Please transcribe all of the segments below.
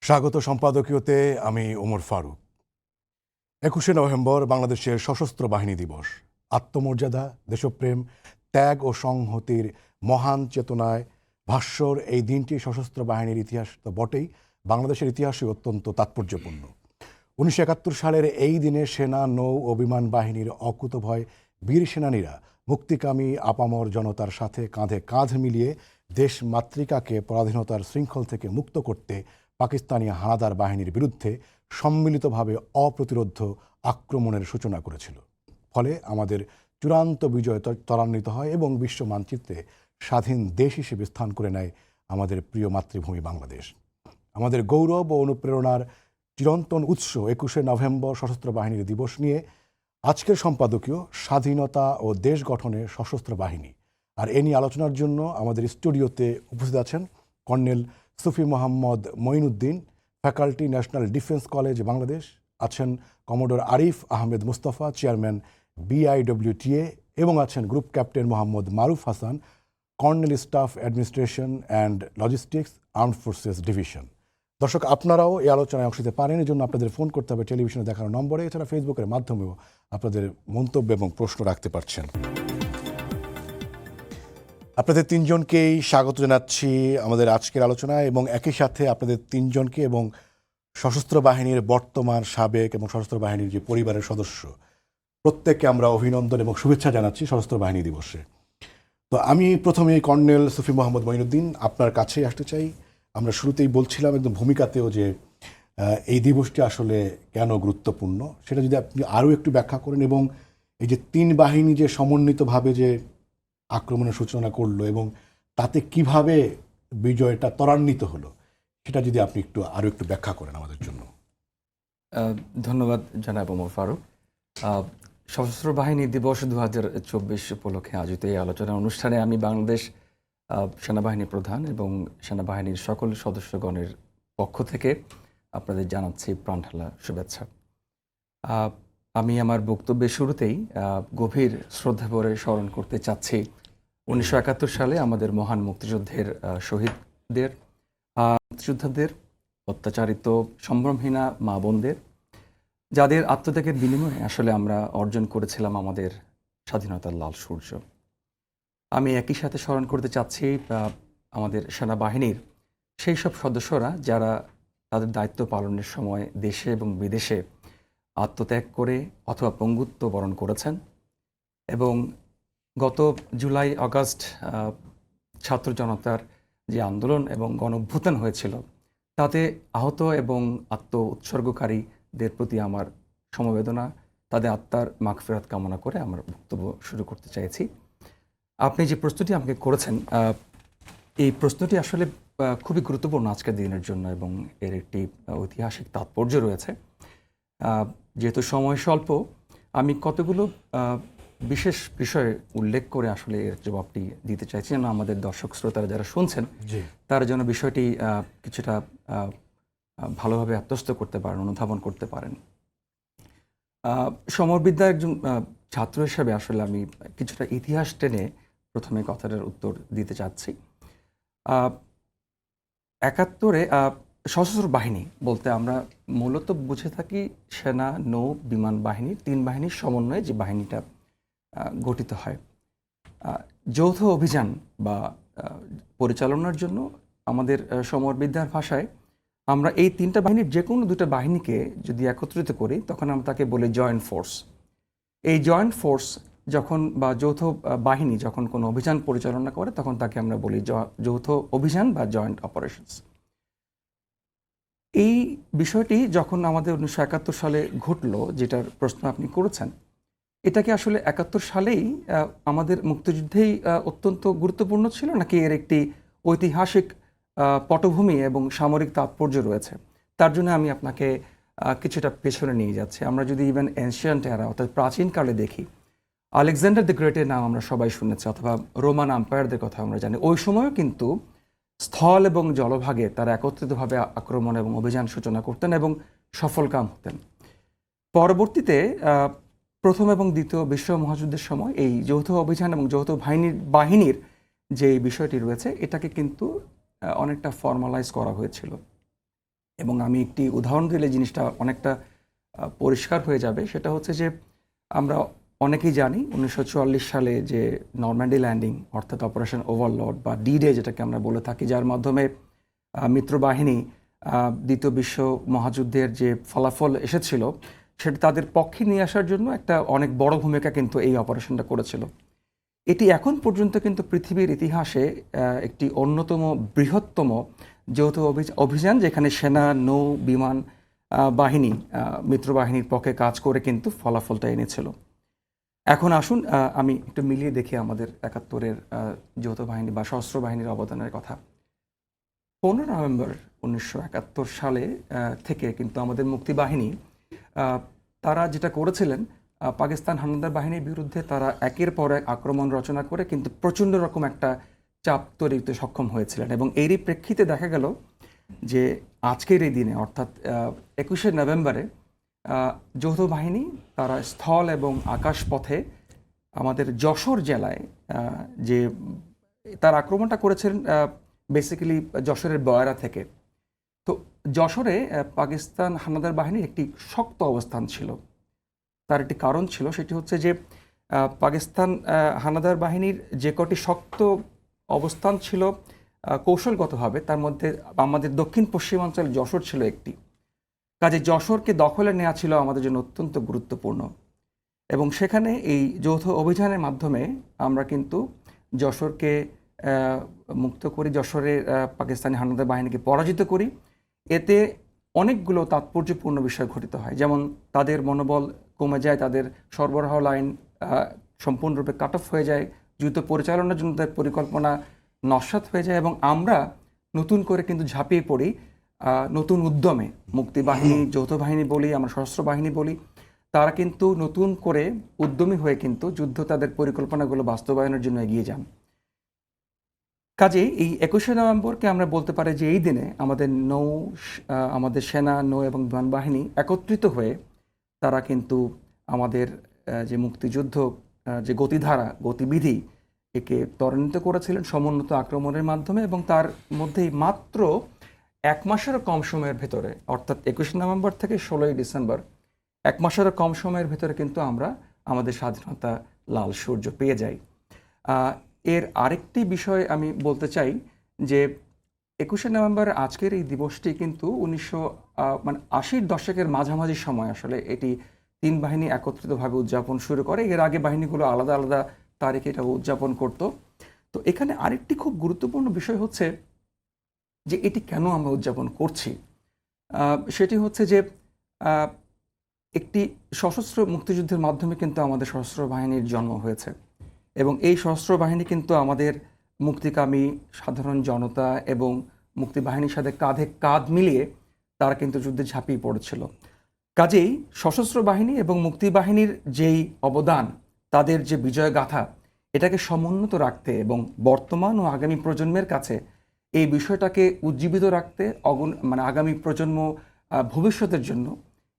স্বাগত সম্পাদকীয়তে আমি ওমর ফারুক। 21শে নভেম্বর বাংলাদেশের সশস্ত্র বাহিনী দিবস। আত্মমর্যাদা, দেশপ্রেম, ত্যাগ ও সংহতির মহান চেতনায় ভাস্বর এই দিনটি সশস্ত্র বাহিনীর ইতিহাস তো বটেই, বাংলাদেশের ইতিহাসে অত্যন্ত তাৎপর্যপূর্ণ। 1971 সালের এই দিনে সেনা, নৌ ও বিমান বাহিনীর অকুতভয় বীর সেনানীরা মুক্তিকামী আপামর জনতার সাথে কাঁধে কাঁধ মিলিয়ে দেশ মাতৃকাকে পরাধীনতার শৃঙ্খল থেকে মুক্ত করতে পাকিস্তানি হানাদার বাহিনীর বিরুদ্ধে সম্মিলিতভাবে অপ্রতিরোধ্য আক্রমণের সূচনা করেছিল। ফলে আমাদের চূড়ান্ত বিজয় ত্বরান্বিত হয় এবং বিশ্ব মানচিত্রে স্বাধীন দেশ হিসেবে স্থান করে নেয় আমাদের প্রিয় মাতৃভূমি বাংলাদেশ। আমাদের গৌরব ও অনুপ্রেরণার চিরন্তন উৎস 21শে নভেম্বর সশস্ত্র বাহিনীর দিবস নিয়ে আজকের সম্পাদকীয় স্বাধীনতা ও দেশ গঠনে সশস্ত্র বাহিনী। আর এ নিয়ে আলোচনার জন্য আমাদের স্টুডিওতে উপস্থিত আছেন colonel Sufi Mohammad Moinuddin, faculty, national defence college Bangladesh. আছেন commodore Arif Ahmed Mustafa, chairman BIWTA, এবং আছেন group captain Mohammad Maruf Hasan, colonel staff administration and logistics, armed forces division. দর্শক, আপনারাও এই আলোচনায় অংশ নিতে পারেন। এই জন্য আপনাদের ফোন করতে হবে টেলিভিশনে দেখানো নম্বরে। এছাড়া ফেসবুকের মাধ্যমেও আপনাদের মন্তব্য এবং প্রশ্ন রাখতে পারছেন। আপনাদের তিনজনকেই স্বাগত জানাচ্ছি আমাদের আজকের আলোচনায়, এবং একই সাথে আপনাদের তিনজনকে এবং সশস্ত্র বাহিনীর বর্তমান, সাবেক এবং সশস্ত্র বাহিনীর যে পরিবারের সদস্য, প্রত্যেককে আমরা অভিনন্দন এবং শুভেচ্ছা জানাচ্ছি সশস্ত্র বাহিনী দিবসে। তো আমি প্রথমে কর্নেল সুফি মোহাম্মদ মঈনুদ্দিন আপনার কাছেই আসতে চাই। আমরা শুরুতেই বলছিলাম একদম ভূমিকাতেও যে এই দিবসটি আসলে কেন গুরুত্বপূর্ণ, সেটা যদি আপনি আরও একটু ব্যাখ্যা করেন, এবং এই যে তিন বাহিনী যে সমন্বিতভাবে যে আক্রমণের সূচনা করলো এবং তাতে কিভাবে বিজয়টা ত্বরান্বিত হলো, সেটা যদি আপনি আরও একটু ব্যাখ্যা করেন আমাদের জন্য। ধন্যবাদ জনাব ওমর ফারুক। সশস্ত্র বাহিনী দিবস 2024 উপলক্ষে আয়োজিত এই আলোচনা অনুষ্ঠানে আমি বাংলাদেশ সেনাবাহিনী প্রধান এবং সেনাবাহিনীর সকল সদস্যগণের পক্ষ থেকে আপনাদের জানাচ্ছি প্রাণঢালা শুভেচ্ছা। আমি আমার বক্তব্যের শুরুতেই গভীর শ্রদ্ধাভরে স্মরণ করতে চাচ্ছি 1971 সালে আমাদের মহান মুক্তিযুদ্ধের শহীদদের, মুক্তিযোদ্ধাদের, অত্যাচারিত সম্ভ্রমহীনা মা বোনদের, যাদের আত্মত্যাগের বিনিময়ে আসলে আমরা অর্জন করেছিলাম আমাদের স্বাধীনতার লাল সূর্য। আমি একই সাথে স্মরণ করতে চাচ্ছি আমাদের সেনাবাহিনীর সেই সব সদস্যরা যারা তাদের দায়িত্ব পালনের সময় দেশে এবং বিদেশে আত্মত্যাগ করে অথবা পঙ্গুত্ব বরণ করেছেন, এবং গত জুলাই আগস্ট ছাত্র জনতার যে আন্দোলন এবং গণঅভ্যুত্থান হয়েছিল, তাতে আহত এবং আত্ম উৎসর্গকারীদের প্রতি আমার সমবেদনা, তাদের আত্মার মাগফিরাত কামনা করে আমার বক্তব্য শুরু করতে চাইছি। আপনি যে প্রশ্নটি আমাকে করেছেন, এই প্রশ্নটি আসলে খুবই গুরুত্বপূর্ণ আজকের দিনের জন্য, এবং এর একটি ঐতিহাসিক তাৎপর্য রয়েছে। যেহেতু সময় স্বল্প, আমি কতগুলো বিশেষ বিষয়ে উল্লেখ করে আসলে এর জবাবটি দিতে চাইছি, যেন আমাদের দর্শক শ্রোতারা যারা শুনছেন তারা যেন বিষয়টি কিছুটা ভালোভাবে আত্মস্থ করতে পারেন, অনুধাবন করতে পারেন। সমরবিদ্যার একজন ছাত্র হিসেবে আসলে আমি কিছুটা ইতিহাস টেনে প্রথমে কথাটার উত্তর দিতে চাচ্ছি। 71-এ সশস্ত্র বাহিনী বলতে আমরা মূলত বুঝে থাকি সেনা, নৌ, বিমান বাহিনী, তিন বাহিনীর সমন্বয়ে যে বাহিনীটা গঠিত হয়। যৌথ অভিযান বা পরিচালনার জন্য আমাদের সমরবিদ্যার ভাষায় আমরা এই তিনটা বাহিনীর যে কোনো দুটো বাহিনীকে যদি একত্রিত করি, তখন আমরা তাকে বলি জয়েন্ট ফোর্স। এই জয়েন্ট ফোর্স যখন বা যৌথ বাহিনী যখন কোনো অভিযান পরিচালনা করে, তখন তাকে আমরা বলি যৌথ অভিযান বা জয়েন্ট অপারেশনস। এই বিষয়টি যখন আমাদের 1971 সালে ঘটলো, যেটার প্রশ্ন আপনি করেছেন, এটাকে আসলে 71 সালেই আমাদের মুক্তিযুদ্ধেই অত্যন্ত গুরুত্বপূর্ণ ছিল, নাকি এর একটি ঐতিহাসিক পটভূমি এবং সামরিক তাৎপর্য রয়েছে? তার জন্য আমি আপনাকে কিছুটা পেছনে নিয়ে যাচ্ছি। আমরা যদি ইভেন এনশিয়েন্ট এরা অর্থাৎ প্রাচীনকালে দেখি, আলেকজান্ডার দ্য গ্রেটের নাম আমরা সবাই শুনেছি, অথবা রোমান আম্পায়ারদের কথা আমরা জানি। ওই সময়ও কিন্তু স্থল এবং জলভাগে তারা একত্রিতভাবে আক্রমণ এবং অভিযান সূচনা করতেন এবং সফলকাম হতেন। পরবর্তীতে প্রথম এবং দ্বিতীয় বিশ্ব মহাযুদ্ধের সময় এই যৌথ অভিযান এবং যৌথ বাহিনীর যে বিষয়টি রয়েছে, এটাকে কিন্তু অনেকটা ফর্মালাইজ করা হয়েছিল। এবং আমি একটি উদাহরণ দিলে জিনিসটা অনেকটা পরিষ্কার হয়ে যাবে। সেটা হচ্ছে যে আমরা অনেকেই জানি 1944 সালে যে নরম্যান্ডি ল্যান্ডিং অর্থাৎ অপারেশন ওভারলর্ড বা ডি ডে যেটাকে আমরা বলে থাকি, যার মাধ্যমে মিত্রবাহিনী দ্বিতীয় বিশ্ব মহাযুদ্ধের যে ফলাফল এসেছিল সেটা তাদের পক্ষে নিয়ে আসার জন্য একটা অনেক বড় ভূমিকা কিন্তু এই অপারেশনটা করেছিল। এটি এখন পর্যন্ত কিন্তু পৃথিবীর ইতিহাসে একটি অন্যতম বৃহত্তম যৌথ অভিযান, যেখানে সেনা, নৌ, বিমান বাহিনী মিত্রবাহিনীর পক্ষে কাজ করে কিন্তু ফলাফলটা এনেছিল। এখন আসুন আমি একটু মিলিয়ে দেখি আমাদের ৭১-এর যৌথ বাহিনী বা সশস্ত্র বাহিনীর অবদানের কথা। ১৫ নভেম্বর ১৯৭১ সালে থেকে কিন্তু আমাদের মুক্তিবাহিনী তারা যেটা করেছিলেন, পাকিস্তান হানাদার বাহিনীর বিরুদ্ধে তারা একের পর এক আক্রমণ রচনা করে কিন্তু প্রচণ্ড রকম একটা চাপ তৈরি করতে সক্ষম হয়েছিলেন। এবং এরই প্রেক্ষিতে দেখা গেল যে আজকের এই দিনে অর্থাৎ ২১শে নভেম্বরে যৌথ বাহিনী তারা স্থল এবং আকাশ পথে আমাদের যশোর জেলায় যে তার আক্রমণটা করেছিলেন বেসিক্যালি যশোরের বয়রা থেকে। তো যশোরে পাকিস্তান হানাদার বাহিনীর একটি শক্ত অবস্থান ছিল। তার একটি কারণ ছিল, সেটি হচ্ছে যে পাকিস্তান হানাদার বাহিনীর যে কটি শক্ত অবস্থান ছিল কৌশলগতভাবে, তার মধ্যে আমাদের দক্ষিণ পশ্চিমাঞ্চল যশোর ছিল একটি। কাজে যশোরকে দখলে নেওয়া ছিল আমাদের জন্য অত্যন্ত গুরুত্বপূর্ণ। এবং সেখানে এই যৌথ অভিযানের মাধ্যমে আমরা কিন্তু যশোরকে মুক্ত করি, যশোরের পাকিস্তানি হানাদার বাহিনীকে পরাজিত করি। এতে অনেকগুলো তাৎপর্যপূর্ণ বিষয় ঘটিত হয়, যেমন তাদের মনোবল কমে যায়, তাদের সরবরাহ লাইন সম্পূর্ণরূপে কাট অফ হয়ে যায়, যুদ্ধ পরিচালনার জন্য তাদের পরিকল্পনা নস্যাৎ হয়ে যায় এবং আমরা নতুন করে কিন্তু ঝাঁপিয়ে পড়ি নতুন উদ্যমে। মুক্তিবাহিনী, যৌথ বাহিনী বলি, আমরা সশস্ত্র বাহিনী বলি, তারা কিন্তু নতুন করে উদ্যমী হয়ে কিন্তু যুদ্ধ তাদের পরিকল্পনাগুলো বাস্তবায়নের জন্য এগিয়ে যান। কাজেই এই ২১শে নভেম্বরকে আমরা বলতে পারি যে এই দিনে আমাদের সেনা, নৌ এবং বিমান বাহিনী একত্রিত হয়ে তারা কিন্তু আমাদের যে মুক্তিযুদ্ধ যে গতিধারা, গতিবিধি একে ত্বরান্বিত করেছিলেন সমুন্নত আক্রমণের মাধ্যমে। এবং তার মধ্যেই মাত্র ১ মাসেরও কম সময়ের ভেতরে, অর্থাৎ ২১শে নভেম্বর থেকে ১৬ই ডিসেম্বর, ১ মাসেরও কম সময়ের ভেতরে কিন্তু আমরা আমাদের স্বাধীনতা লাল সূর্য পেয়ে যাই। এর আরেকটি বিষয় আমি বলতে চাই যে ২১শে নভেম্বর আজকের এই দিবসটি কিন্তু ৮০-র দশকের মাঝামাঝি সময় আসলে এটি ৩ বাহিনী একত্রিতভাবে উদযাপন শুরু করে। এর আগে বাহিনীগুলো আলাদা আলাদা তারিখে এটা উদযাপন করত। তো এখানে আরেকটি খুব গুরুত্বপূর্ণ বিষয় হচ্ছে যে এটি কেন আমরা উদযাপন করছি। সেটি হচ্ছে যে একটি সশস্ত্র মুক্তিযুদ্ধের মাধ্যমে কিন্তু আমাদের সশস্ত্র বাহিনীর জন্ম হয়েছে এবং এই সশস্ত্র বাহিনী কিন্তু আমাদের মুক্তিকামী সাধারণ জনতা এবং মুক্তিবাহিনীর সাথে কাঁধে কাঁধ মিলিয়ে তারা কিন্তু যুদ্ধে ঝাঁপিয়ে পড়েছিল। কাজেই সশস্ত্র বাহিনী এবং মুক্তিবাহিনীর যেই অবদান, তাদের যে বিজয় গাথা, এটাকে সমুন্নত রাখতে এবং বর্তমান ও আগামী প্রজন্মের কাছে এই বিষয়টাকে উজ্জীবিত রাখতে আগামী প্রজন্ম ভবিষ্যতের জন্য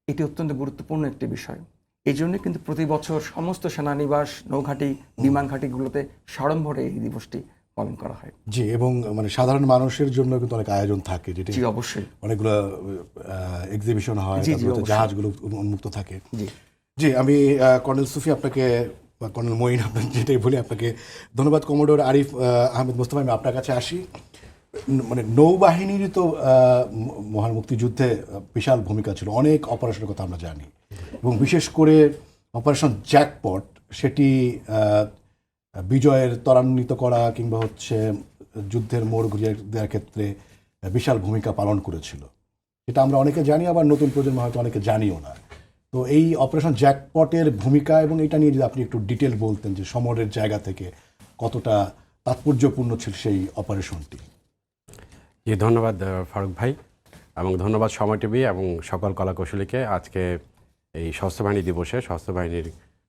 এটি অত্যন্ত গুরুত্বপূর্ণ একটি বিষয়। এই জন্য কিন্তু প্রতি বছর সমস্ত সেনানিবাস, নৌঘাঁটি, বিমান ঘাঁটিগুলোতে সাড়ম্বরে এই দিবসটি পালন করা হয়। জি, এবং সাধারণ মানুষের জন্য কিন্তু অনেক আয়োজন থাকে, যেটি জি অবশ্যই অনেকগুলো এক্সিবিশন হয়, জাহাজগুলো উন্মুক্ত থাকে। জি জি, আমি কর্নেল সুফি আপনাকে বা কর্নেল মঈন আপনার যেটাই বলি আপনাকে ধন্যবাদ। কমোডোর আরিফ আহমেদ মোস্তফা, আমি আপনার কাছে আসি। নৌবাহিনীর তো মহান মুক্তিযুদ্ধে বিশাল ভূমিকা ছিল, অনেক অপারেশনের কথা আমরা জানি, এবং বিশেষ করে অপারেশন জ্যাকপট, সেটি বিজয়ের ত্বরান্বিত করা কিংবা যুদ্ধের মোড় ঘুরিয়ে দেওয়ার ক্ষেত্রে বিশাল ভূমিকা পালন করেছিল। এটা আমরা অনেকে জানি, আবার নতুন প্রজন্ম হয়তো অনেকে জানিও না। তো এই অপারেশন জ্যাকপটের ভূমিকা এবং এটা নিয়ে যদি আপনি একটু ডিটেল বলতেন যে সমরের জায়গা থেকে কতটা তাৎপর্যপূর্ণ ছিল সেই অপারেশনটি। জি, ধন্যবাদ ফারুক ভাই, এবং ধন্যবাদ সময় টিভি এবং সকল কলাকৌশলীকে আজকে এই সশস্ত্র বাহিনী দিবসে সশস্ত্র বাহিনীর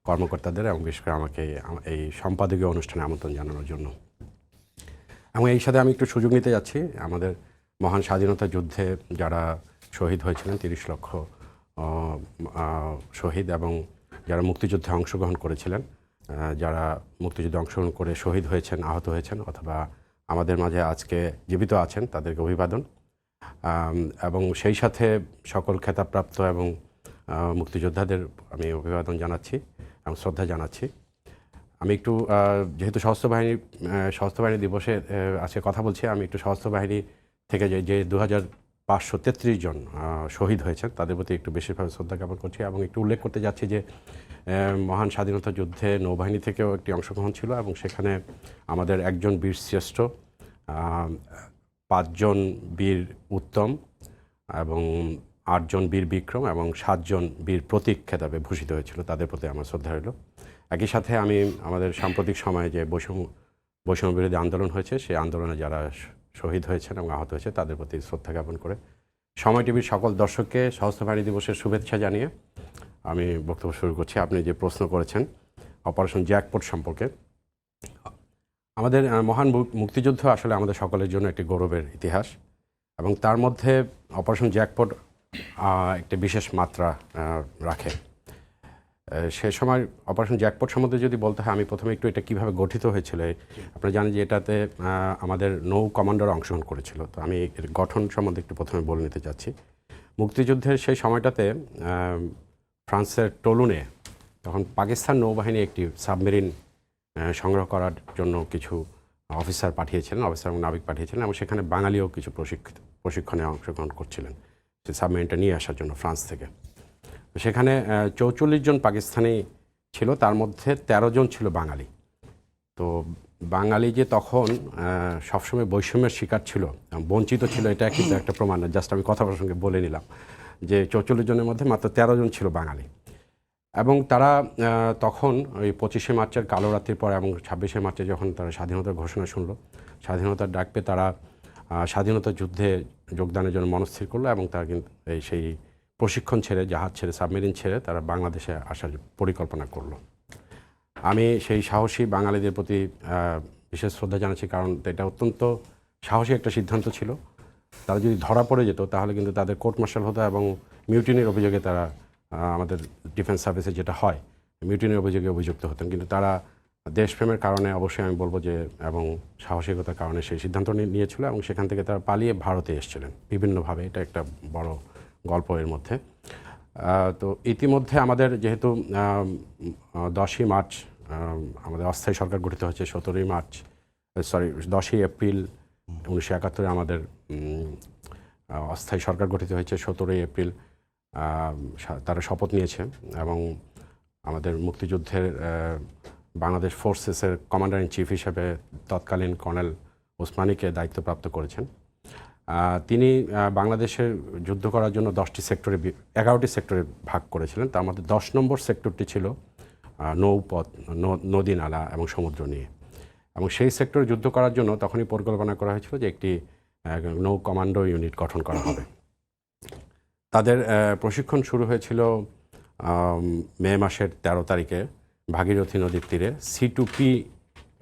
কর্মকর্তাদের এবং বিশেষ করে আমাকে এই সম্পাদকীয় অনুষ্ঠানে আমন্ত্রণ জানানোর জন্য। এবং এই সাথে আমি একটু সুযোগ নিতে যাচ্ছি আমাদের মহান স্বাধীনতা যুদ্ধে যারা শহীদ হয়েছিলেন, ৩০ লক্ষ শহীদ, এবং যারা মুক্তিযুদ্ধে অংশগ্রহণ করেছিলেন, যারা মুক্তিযুদ্ধে অংশগ্রহণ করে শহীদ হয়েছেন, আহত হয়েছেন অথবা আমাদের মাঝে আজকে জীবিত আছেন, তাদেরকে অভিবাদন। এবং সেই সাথে সকল খেতাবপ্রাপ্ত এবং মুক্তিযোদ্ধাদের আমি অভিবাদন জানাচ্ছি এবং শ্রদ্ধা জানাচ্ছি। আমি একটু যেহেতু সশস্ত্র বাহিনী দিবসে আজকে কথা বলছি, আমি একটু সশস্ত্র বাহিনী থেকে যে 2533 জন শহীদ হয়েছেন তাদের প্রতি একটু বেশিরভাবে শ্রদ্ধা জ্ঞাপন করছি এবং একটু উল্লেখ করতে যাচ্ছি যে মহান স্বাধীনতা যুদ্ধে নৌবাহিনী থেকেও একটি অংশগ্রহণ ছিল এবং সেখানে আমাদের একজন বীর শ্রেষ্ঠ, 5 জন বীর উত্তম এবং 8 জন বীর বিক্রম এবং 7 জন বীর প্রতীক খেতাবে ভূষিত হয়েছিল। তাদের প্রতি আমার শ্রদ্ধা রইল। একই সাথে আমি আমাদের সাম্প্রতিক সময়ে যে বৈষম্য বিরোধী আন্দোলন হয়েছে সেই আন্দোলনে যারা শহীদ হয়েছেন এবং আহত হয়েছে তাদের প্রতি শ্রদ্ধা জ্ঞাপন করে সময় টিভির সকল দর্শককে সশস্ত্র বাহিনী দিবসের শুভেচ্ছা জানিয়ে আমি বক্তব্য শুরু করছি। আপনি যে প্রশ্ন করেছেন অপারেশন জ্যাকপট সম্পর্কে, আমাদের মহান মুক্তিযুদ্ধ আসলে আমাদের সকলের জন্য একটি গৌরবের ইতিহাস এবং তার মধ্যে অপারেশন জ্যাকপট একটি বিশেষ মাত্রা রাখে। সে সময় অপারেশন জ্যাকপট সম্বন্ধে যদি বলতে হয়, আমি প্রথমে একটু এটা কীভাবে গঠিত হয়েছিল। আপনারা জানেন যে এটাতে আমাদের নৌ কমান্ডার অংশগ্রহণ করেছিল, তো আমি এর গঠন সম্বন্ধে একটু প্রথমে বলে নিতে চাচ্ছি। মুক্তিযুদ্ধের সেই সময়টাতে ফ্রান্সের টোলুনে তখন পাকিস্তান নৌবাহিনী একটি সাবমেরিন সংগ্রহ করার জন্য কিছু অফিসার এবং নাবিক পাঠিয়েছিলেন এবং সেখানে বাঙালিও কিছু প্রশিক্ষণে অংশগ্রহণ করছিলেন সেই সাবমেরিনটা নিয়ে আসার জন্য ফ্রান্স থেকে। সেখানে 44 জন পাকিস্তানি ছিল, তার মধ্যে 13 জন ছিল বাঙালি। তো বাঙালি যে তখন সবসময় বৈষম্যের শিকার ছিল, বঞ্চিত ছিল, এটা কিন্তু একটা প্রমাণ। জাস্ট আমি কথা প্রসঙ্গে বলে নিলাম যে 44 জনের মধ্যে মাত্র 13 জন ছিল বাঙালি এবং তারা তখন ওই 25শে মার্চের কালো রাত্রির পর এবং 26শে মার্চে যখন তারা স্বাধীনতার ঘোষণা শুনলো, স্বাধীনতার ডাক পেয়ে তারা স্বাধীনতা যুদ্ধে যোগদানের জন্য মনস্থির করলো এবং তারা কিন্তু সেই প্রশিক্ষণ ছেড়ে, জাহাজ ছেড়ে, সাবমেরিন ছেড়ে তারা বাংলাদেশে আসার পরিকল্পনা করলো। আমি সেই সাহসী বাঙালিদের প্রতি বিশেষ শ্রদ্ধা জানাচ্ছি, কারণ এটা অত্যন্ত সাহসী একটা সিদ্ধান্ত ছিল। তারা যদি ধরা পড়ে যেত তাহলে কিন্তু তাদের কোর্ট মার্শাল হতো এবং মিউটিনির অভিযোগে তারা আমাদের ডিফেন্স সার্ভিসে যেটা হয় মিউটিনির অভিযোগে অভিযুক্ত হতেন। কিন্তু তারা দেশপ্রেমের কারণে অবশ্যই আমি বলবো যে এবং সাহসিকতার কারণে সেই সিদ্ধান্ত নিয়েছিল এবং সেখান থেকে তারা পালিয়ে ভারতে এসেছিলেন বিভিন্নভাবে। এটা একটা বড় গল্প এর মধ্যে। তো ইতিমধ্যে আমাদের যেহেতু 10ই মার্চ আমাদের অস্থায়ী সরকার গঠিত হয়েছে, 10ই এপ্রিল 1971 আমাদের অস্থায়ী সরকার গঠিত হয়েছে, 17ই এপ্রিল তারা শপথ নিয়েছে এবং আমাদের মুক্তিযুদ্ধের বাংলাদেশ ফোর্সেসের কমান্ডার ইন চিফ হিসেবে তৎকালীন কর্নেল ওসমানীকে দায়িত্বপ্রাপ্ত করেছেন। তিনি বাংলাদেশের যুদ্ধ করার জন্য 11টি সেক্টরে ভাগ করেছিলেন। তার মধ্যে 10 নম্বর সেক্টরটি ছিল নৌপথ, নদী নালা এবং সমুদ্র নিয়ে, এবং সেই সেক্টরে যুদ্ধ করার জন্য তখনই পরিকল্পনা করা হয়েছিল যে একটি নৌ কমান্ডো ইউনিট গঠন করা হবে। তাদের প্রশিক্ষণ শুরু হয়েছিল মে মাসের 13 তারিখে ভাগীরথী নদীর তীরে। C2P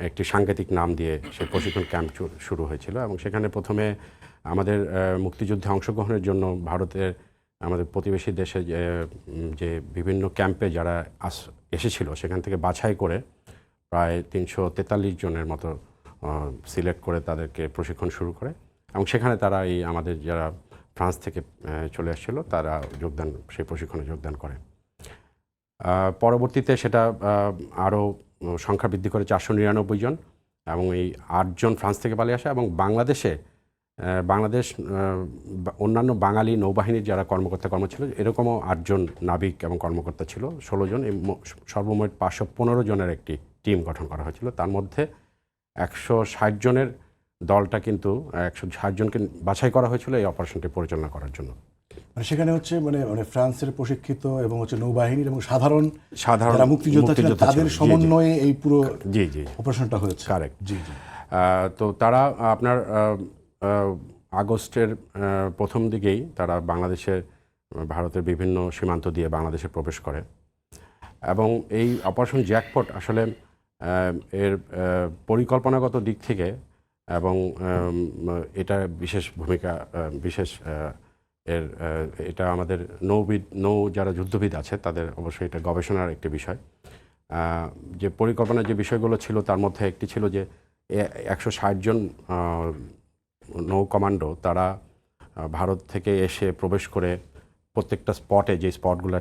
একটি সাংকেতিক নাম দিয়ে সেই প্রশিক্ষণ ক্যাম্প শুরু হয়েছিল এবং সেখানে প্রথমে আমাদের মুক্তিযুদ্ধে অংশগ্রহণের জন্য ভারতের আমাদের প্রতিবেশী দেশে যে বিভিন্ন ক্যাম্পে যারা এসেছিল সেখান থেকে বাছাই করে প্রায় 343 জনের মতো সিলেক্ট করে তাদেরকে প্রশিক্ষণ শুরু করে এবং সেখানে তারা আমাদের যারা ফ্রান্স থেকে চলে আসছিল তারা সেই প্রশিক্ষণে যোগদান করে। পরবর্তীতে সেটা আরও সংখ্যা বৃদ্ধি করে 499 জন এবং এই 8 জন ফ্রান্স থেকে পালিয়ে আসে এবং বাংলাদেশ অন্যান্য বাঙালি নৌবাহিনীর যারা কর্ম ছিল এরকমও 8 জন নাবিক এবং কর্মকর্তা ছিল, 16 জন, সর্বমোট 515 জনের একটি টিম গঠন করা হয়েছিল। তার মধ্যে 160 জনের দলটা কিন্তু 160 জনকে বাছাই করা হয়েছিল এই অপারেশনটি পরিচালনা করার জন্য। সেখানে হচ্ছে মানে ফ্রান্সের প্রশিক্ষিত এবং সাধারণ যারা মুক্তিযোদ্ধা ছিলেন তাদের সমন্বয়ে এই পুরো অপারেশনটা হয়েছে। কারেক্ট। তো তারা আপনার আগস্টের প্রথম দিকেই তারা ভারতের বিভিন্ন সীমান্ত দিয়ে বাংলাদেশে প্রবেশ করে এবং এই অপারেশন জ্যাকপট আসলে এর পরিকল্পনাগত দিক থেকে এবং এটা এটা আমাদের নৌ যারা যুদ্ধবিদ আছে তাদের অবশ্যই এটা গবেষণার একটি বিষয়। যে পরিকল্পনার যে বিষয়গুলো ছিল তার মধ্যে একটি ছিল যে 160 জন নৌ কমান্ডো তারা ভারত থেকে এসে প্রবেশ করে প্রত্যেকটা স্পটে যে স্পটগুলো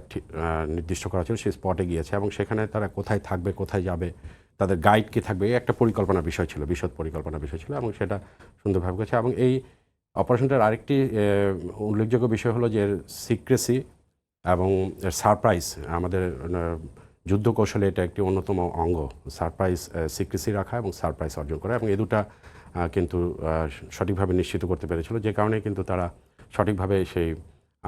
নির্দিষ্ট করা ছিল সেই স্পটে গিয়েছে এবং সেখানে তারা কোথায় থাকবে কোথায় যাবে তাদের গাইড কি থাকবে এই একটা পরিকল্পনা বিষয় ছিল, বিশদ পরিকল্পনা বিষয় ছিল এবং সেটা সুন্দরভাবে করেছে। এবং এই অপারেশনটার আরেকটি উল্লেখযোগ্য বিষয় হলো যে সিক্রেসি এবং সারপ্রাইজ। আমাদের যুদ্ধ কৌশলে এটা একটি অন্যতম অঙ্গ, সারপ্রাইজ, সিক্রেসি রাখা এবং সারপ্রাইজ অর্জন করা, এবং এই দুটা কিন্তু সঠিকভাবে নিশ্চিত করতে পেরেছিল, যে কারণে কিন্তু তারা সঠিকভাবে সেই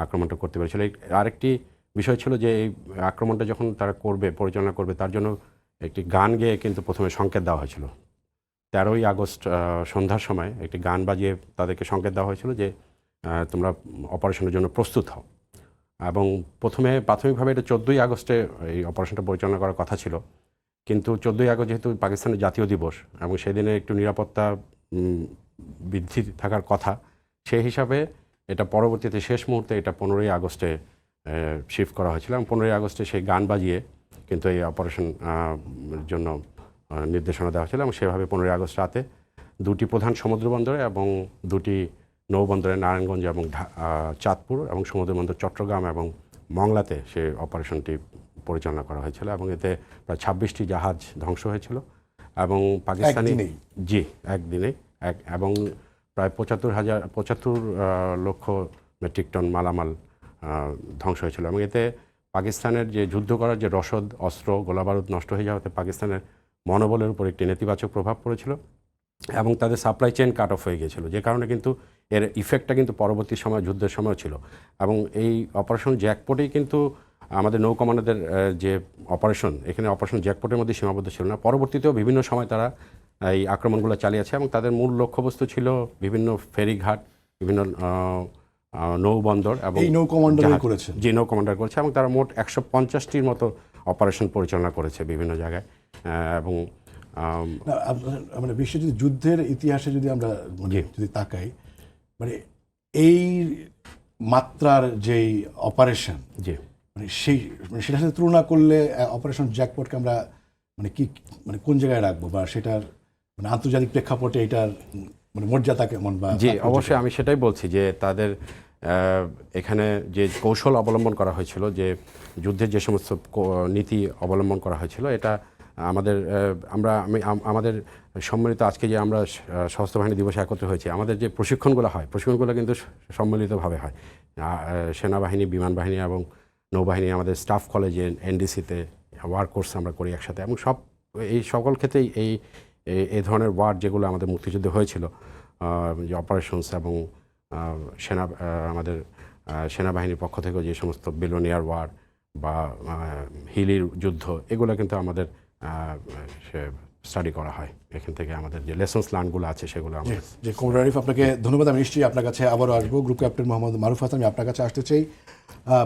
আক্রমণটা করতে পেরেছিল। আরেকটি বিষয় ছিল যে এই আক্রমণটা যখন তারা পরিচালনা করবে তার জন্য একটি গান গেয়ে কিন্তু প্রথমে সংকেত দেওয়া হয়েছিল। 13ই আগস্ট সন্ধ্যার সময় একটি গান বাজিয়ে তাদেরকে সংকেত দেওয়া হয়েছিল যে তোমরা অপারেশনের জন্য প্রস্তুত হও। এবং প্রাথমিকভাবে এটা 14ই আগস্টে এই অপারেশনটা পরিচালনা করার কথা ছিল, কিন্তু 14ই আগস্ট যেহেতু পাকিস্তানের জাতীয় দিবস এবং সেদিনে একটু নিরাপত্তা বৃদ্ধি থাকার কথা, সেই হিসাবে এটা পরবর্তীতে শেষ মুহূর্তে এটা 15ই আগস্টে শিফট করা হয়েছিল এবং 15ই আগস্টে সেই গান বাজিয়ে কিন্তু এই অপারেশন জন্য নির্দেশনা দেওয়া হয়েছিল। এবং সেভাবে 15ই আগস্ট রাতে দুটি প্রধান সমুদ্র বন্দরে এবং দুটি নৌবন্দরে নারায়ণগঞ্জ এবং চাঁদপুর এবং সমুদ্র বন্দর চট্টগ্রাম এবং মংলাতে সেই অপারেশনটি পরিচালনা করা হয়েছিল এবং এতে প্রায় 26টি জাহাজ ধ্বংস হয়েছিল এবং পাকিস্তানি একদিনেই এবং প্রায় 75 লক্ষ মেট্রিক টন মালামাল ধ্বংস হয়েছিল। এবং এতে পাকিস্তানের যে যুদ্ধ করার যে রসদ, অস্ত্র, গোলাবারুদ নষ্ট হয়ে যাওয়াতে পাকিস্তানের মনোবলের উপর একটি নেতিবাচক প্রভাব পড়েছিল এবং তাদের সাপ্লাই চেইন কাট অফ হয়ে গিয়েছিল, যে কারণে কিন্তু এর ইফেক্টটা কিন্তু পরবর্তী সময় যুদ্ধের সময় ছিল। এবং এই অপারেশন জ্যাকপটেই কিন্তু আমাদের নৌ কমান্ডারদের যে অপারেশন, এখানে অপারেশন জ্যাকপটের মধ্যে সীমাবদ্ধ ছিল না, পরবর্তীতেও বিভিন্ন সময় তারা এই আক্রমণগুলো চালিয়েছে এবং তাদের মূল লক্ষ্যবস্তু ছিল বিভিন্ন ফেরিঘাট, বিভিন্ন নৌবন্দর এবং নৌ কমান্ডার করেছে। জি, নৌ কমান্ডার করেছে এবং তারা মোট 150টির মতো অপারেশন পরিচালনা করেছে বিভিন্ন জায়গায়। এবং মানে বিশ্বযুদ্ধ যুদ্ধের ইতিহাসে যদি আমরা যদি তাকাই, মানে এই মাত্রার যেই অপারেশন, মানে সেটার সাথে তুলনা করলে অপারেশন জ্যাকপটকে আমরা মানে কোন জায়গায় রাখবো, বা সেটার মানে আন্তর্জাতিক প্রেক্ষাপটে এটার মানে মর্যাদা কেমন? বা জি, অবশ্যই আমি সেটাই বলছি যে তাদের এখানে যে কৌশল অবলম্বন করা হয়েছিল, যে যুদ্ধের যে সমস্ত নীতি অবলম্বন করা হয়েছিল, এটা আমাদের সম্মিলিত আজকে যে আমরা সশস্ত্র বাহিনী দিবসে একত্র হয়েছি, আমাদের যে প্রশিক্ষণগুলো হয়, প্রশিক্ষণগুলো কিন্তু সম্মিলিতভাবে হয়। সেনাবাহিনী, বিমান বাহিনী এবং নৌবাহিনী, আমাদের স্টাফ কলেজে, এনডিসিতে ওয়ার্ক কোর্স আমরা করি একসাথে, এবং এই সকল ক্ষেত্রেই এই ধরনের ওয়ার্ড যেগুলো আমাদের মুক্তিযুদ্ধে হয়েছিল, যে অপারেশনস এবং আমাদের সেনাবাহিনীর পক্ষ থেকেও যে সমস্ত বিলোনিয়ার ওয়ার বা হিলির যুদ্ধ, এগুলো কিন্তু আমাদের স্টাডি করা হয়। এখান থেকে আমাদের যে লেসন্স লার্নগুলো আছে সেগুলো আমাদের। যে কমরেড আরিফ, আপনাকে ধন্যবাদ। আমি নিশ্চয়ই আপনার কাছে আবারও আসবো। গ্রুপ ক্যাপ্টেন মোহাম্মদ মারুফ হাসান, আমি আপনার কাছে আসতে চাই।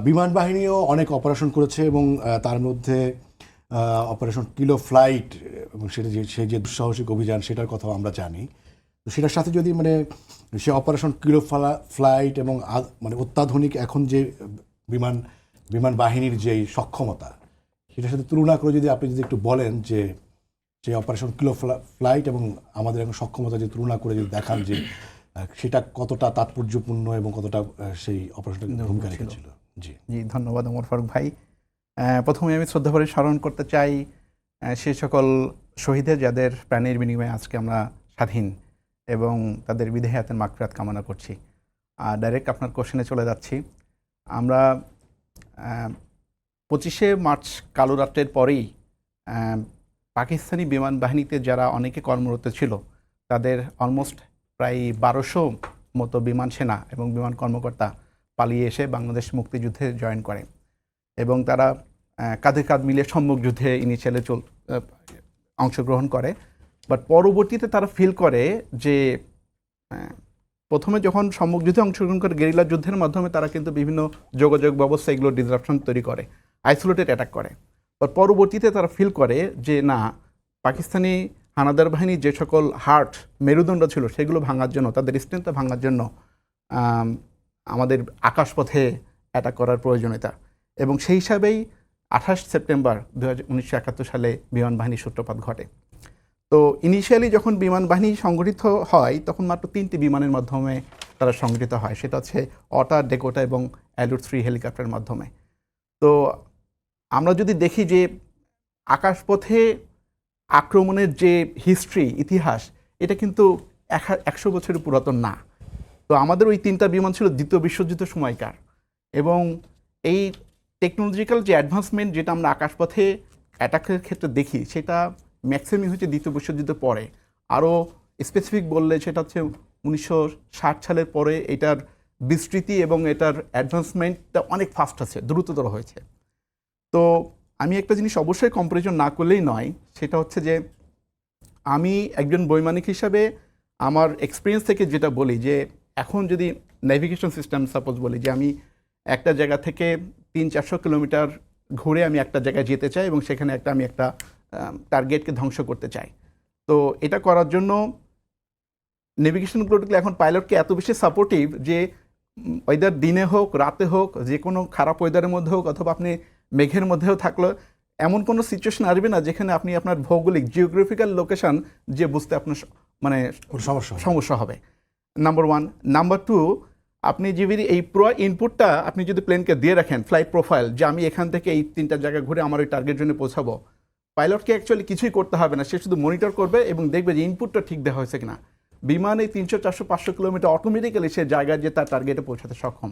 বিমান বাহিনীও অনেক অপারেশন করেছে এবং তার মধ্যে অপারেশন কিলো ফ্লাইট এবং সেই যে দুঃসাহসিক অভিযান, সেটার কথাও আমরা জানি। তো সেটার সাথে যদি মানে সে অপারেশন কিলো ফ্লাইট এবং মানে অত্যাধুনিক এখন যে বিমান বাহিনীর যে সক্ষমতা, সেটার সাথে তুলনা করে যদি আপনি যদি একটু বলেন যে অপারেশন কিলো ফ্লাইট এবং আমাদের এখন সক্ষমতা যে তুলনা করে যদি দেখান যে সেটা কতটা তাৎপর্যপূর্ণ এবং কতটা সেই অপারেশনটা ভূমিকা রেখেছিল। জি, ধন্যবাদ ওমর ফারুক ভাই। প্রথমে আমি শ্রদ্ধা ভরে স্মরণ করতে চাই সে সকল শহীদের যাদের প্রাণের বিনিময়ে আজকে আমরা স্বাধীন, এবং তাদের বিদেহে হাতের মাগফিরাত কামনা করছি। আর ডাইরেক্ট আপনার কোশ্চেনে চলে যাচ্ছি। আমরা 25শে মার্চ কালো রাত্রের পরেই পাকিস্তানি বিমান বাহিনীতে যারা অনেকে কর্মরত ছিল, তাদের অলমোস্ট প্রায় 1200 মতো বিমান সেনা এবং বিমান কর্মকর্তা পালিয়ে এসে বাংলাদেশ মুক্তিযুদ্ধে জয়েন করে এবং তারা কাঁধে কাঁধ মিলে সম্মুখ যুদ্ধে ইনিশিয়ালে অংশগ্রহণ করে। বাট পরবর্তীতে তারা ফিল করে যে প্রথমে যখন সম্মুখ যুদ্ধে অংশগ্রহণ করে গেরিলা যুদ্ধের মাধ্যমে তারা কিন্তু বিভিন্ন যোগাযোগ ব্যবস্থা এগুলো ডিসরাপশন তৈরি করে, আইসোলেটেড অ্যাটাক করে। বাট পরবর্তীতে তারা ফিল করে যে না, পাকিস্তানি হানাদার বাহিনী যে সকল মেরুদণ্ড ছিল সেগুলো ভাঙার জন্য, তাদের স্ট্রেংথটা ভাঙার জন্য আমাদের আকাশপথে অ্যাটাক করার প্রয়োজনীয়তা, এবং সেই হিসাবেই 28 সেপ্টেম্বর 1971 সালে বিমান বাহিনীর সূত্রপাত ঘটে। তো ইনিশিয়ালি যখন বিমান বাহিনী সংগঠিত হয় তখন মাত্র 3টি বিমানের মাধ্যমে তারা সংগঠিত হয়, সেটা হচ্ছে অটা, ডেকোটা এবং অ্যালুট 3 হেলিকপ্টারের মাধ্যমে। তো আমরা যদি দেখি যে আকাশপথে আক্রমণের যে হিস্ট্রি, ইতিহাস, এটা কিন্তু 100 বছরের পুরাতন না। তো আমাদের ওই 3টা বিমান ছিল দ্বিতীয় বিশ্বযুদ্ধের সময়কার, এবং এই টেকনোলজিক্যাল যে অ্যাডভান্সমেন্ট যেটা আমরা আকাশপথে অ্যাটাকের ক্ষেত্রে দেখি, সেটা ম্যাক্সিমাম হচ্ছে দ্বিতীয় বিশ্বযুদ্ধের পরে। আরও স্পেসিফিক বললে সেটা হচ্ছে 1960 সালের পরে এটার বিস্তৃতি এবং এটার অ্যাডভান্সমেন্টটা অনেক ফাস্ট আছে, দ্রুততর হয়েছে। তো আমি একটা জিনিস অবশ্যই কম্পারিজন না করলেই নয়, সেটা হচ্ছে যে আমি একজন বৈমানিক হিসাবে আমার এক্সপিরিয়েন্স থেকে যেটা বলি, যে এখন যদি নেভিগেশন সিস্টেম সাপোজ বলি যে আমি একটা জায়গা থেকে 300-400 কিলোমিটার ঘুরে আমি একটা জায়গায় যেতে চাই এবং সেখানে আমি একটা টার্গেটকে ধ্বংস করতে চাই। তো এটা করার জন্য নেভিগেশন প্রোটোকল এখন পাইলটকে এত বেশি সাপোর্টিভ যে ওয়েদার দিনে হোক রাতে হোক, যে কোনো খারাপ ওয়েদারের মধ্যে হোক, অথবা আপনি মেঘের মধ্যেও থাকলো, এমন কোনো সিচুয়েশন আসবে না যেখানে আপনি আপনার ভৌগোলিক জিওগ্রাফিক্যাল লোকেশন যে বুঝতে আপনার মানে কোনো সমস্যা হবে, নাম্বার 1। নাম্বার 2, আপনি যে এই পুরো ইনপুটটা আপনি যদি প্লেনকে দিয়ে রাখেন, ফ্লাইট প্রোফাইল, যে আমি এখান থেকে এই 3টা জায়গায় ঘুরে আমার ওই টার্গেট জন্য পৌঁছাবো, পাইলটকে অ্যাকচুয়ালি কিছুই করতে হবে না, সে শুধু মনিটর করবে এবং দেখবে যে ইনপুটটা ঠিক দেওয়া হয়েছে কিনা। বিমান এই 300, 400, 500 কিলোমিটার অটোমেটিক্যালি সে জায়গায় যে তার টার্গেটে পৌঁছাতে সক্ষম।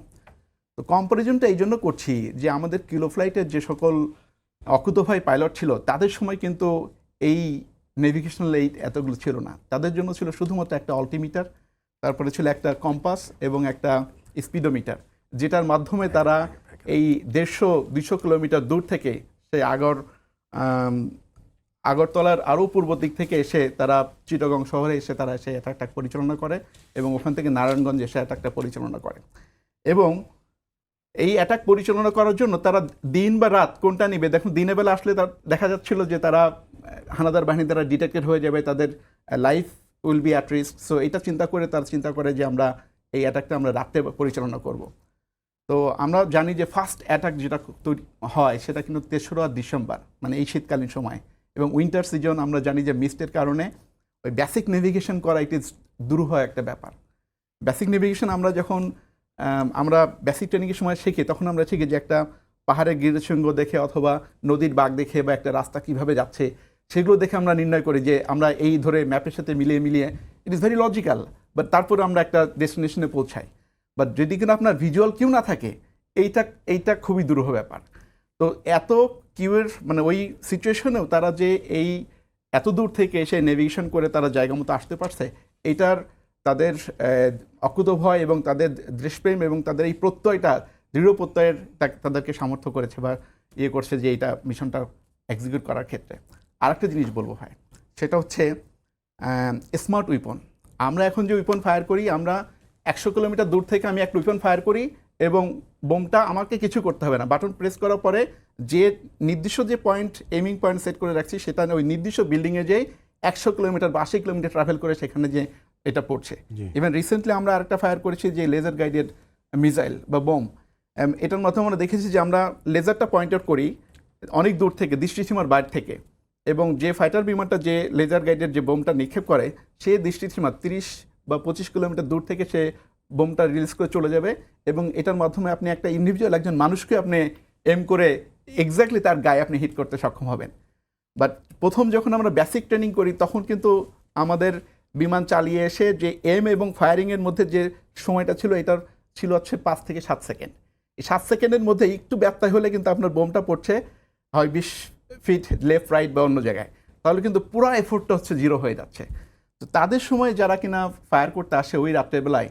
তো কম্পারিজনটা এই জন্য করছি যে আমাদের কিলো ফ্লাইটের যে সকল অকুতোভয় পাইলট ছিল, তাদের সময় কিন্তু এই নেভিগেশনাল এইড এতগুলো ছিল না। তাদের জন্য ছিল শুধুমাত্র একটা অল্টিমিটার, তারপরে ছিল একটা কম্পাস এবং একটা স্পিডোমিটার, যেটার মাধ্যমে তারা এই 150-200 কিলোমিটার দূর থেকে সেই আগরতলার আরও পূর্ব দিক থেকে এসে তারা চিটাগং শহরে এসে তারা সেই অ্যাটাকটা পরিচালনা করে এবং ওখান থেকে নারায়ণগঞ্জ এসে অ্যাটাকটা পরিচালনা করে। এবং এই অ্যাটাক পরিচালনা করার জন্য তারা দিন বা রাত কোনটা নিবে, দেখুন দিনের বেলা আসলে তার দেখা যাচ্ছিল যে তারা হানাদার বাহিনী দ্বারা ডিটেক্টেড হয়ে যাবে, তাদের life will be at risk. So এটা চিন্তা করে যে আমরা এই অ্যাটাকটা আমরা রাতে পরিচালনা করব। তো আমরা জানি যে ফার্স্ট অ্যাটাক যেটা হয় সেটা কিন্তু 3রা ডিসেম্বর, মানে এই শীতকালীন সময়, এবং উইন্টার সিজন আমরা জানি যে মিস্টের কারণে ওই বেসিক নেভিগেশন করা ইট ইজ দুরূহ একটা ব্যাপার। বেসিক নেভিগেশন আমরা যখন আমরা বেসিক ট্রেনিংয়ের সময় শিখি, তখন আমরা শিখি যে একটা পাহাড়ের গিরিশৃঙ্গ দেখে অথবা নদীর বাঁক দেখে বা একটা রাস্তা কিভাবে যাচ্ছে সেগুলো দেখে আমরা নির্ণয় করি যে আমরা এই ধরে ম্যাপের সাথে মিলিয়ে it is very logical, but তারপরে আমরা একটা ডেস্টিনেশনে পৌঁছাই। বাট যদি কিনা আপনার ভিজুয়াল কিউ না থাকে, এইটা খুবই দুরূহ ব্যাপার। তো এত কিউয়ের মানে ওই সিচুয়েশনেও তারা যে এই এত দূর থেকে এসে নেভিগেশন করে তারা জায়গা মতো আসতে পারছে, এইটার তাদের অকুতোভয় এবং তাদের দেশপ্রেম এবং তাদের এই প্রত্যয়টা, দৃঢ় প্রত্যয়ের তাদেরকে সামর্থ্য করেছে বা করছে যে এইটা মিশনটা এক্সিকিউট করার ক্ষেত্রে। আরেকটা জিনিস বলবো ভাই, সেটা হচ্ছে স্মার্ট উইপন। আমরা এখন যে উইপন ফায়ার করি, আমরা 100 কিলোমিটার দূর থেকে আমি একটা উইপন ফায়ার করি এবং বোমটা আমাকে কিছু করতে হবে না, বাটন প্রেস করার পরে যে নির্দিষ্ট যে পয়েন্ট, এমিং পয়েন্ট সেট করে রাখছি, সেটা ওই নির্দিষ্ট বিল্ডিংয়ে যেয়ে 100 কিলোমিটার বা 80 কিলোমিটার ট্রাভেল করে সেখানে যে এটা পড়ছে। ইভেন রিসেন্টলি আমরা আরেকটা ফায়ার করেছি যে লেজার গাইডেড মিসাইল বা বোম। এটার মাধ্যমে আমরা দেখেছি যে আমরা লেজারটা পয়েন্ট আউট করি অনেক দূর থেকে, দৃষ্টিসীমার বাইরে থেকে, এবং যে ফাইটার বিমানটা যে লেজার গাইডের যে বোমটা নিক্ষেপ করে, সে দৃষ্টিসীমা 30 বা 25 কিলোমিটার দূর থেকে সে বোমটা রিলিজ করে চলে যাবে, এবং এটার মাধ্যমে আপনি একটা ইন্ডিভিজুয়াল একজন মানুষকে আপনি এম করে এক্স্যাক্টলি তার গায়ে আপনি হিট করতে সক্ষম হবেন। বাট প্রথম যখন আমরা বেসিক ট্রেনিং করি, তখন কিন্তু আমাদের বিমান চালিয়ে এসে যে এম এবং ফায়ারিংয়ের মধ্যে যে সময়টা ছিল, এটার ছিল হচ্ছে 5 থেকে 7 সেকেন্ড। এই 7 সেকেন্ডের মধ্যে একটু ব্যত্যয় হলে কিন্তু আপনার বোমটা পড়ছে হয় 20 ফিট লেফট রাইট বা অন্য জায়গায়, তাহলে কিন্তু পুরো এফোর্টটা হচ্ছে জিরো হয়ে যাচ্ছে। তো তাদের সময় যারা কিনা ফায়ার করতে আসে ওই রাত্রেবেলায়,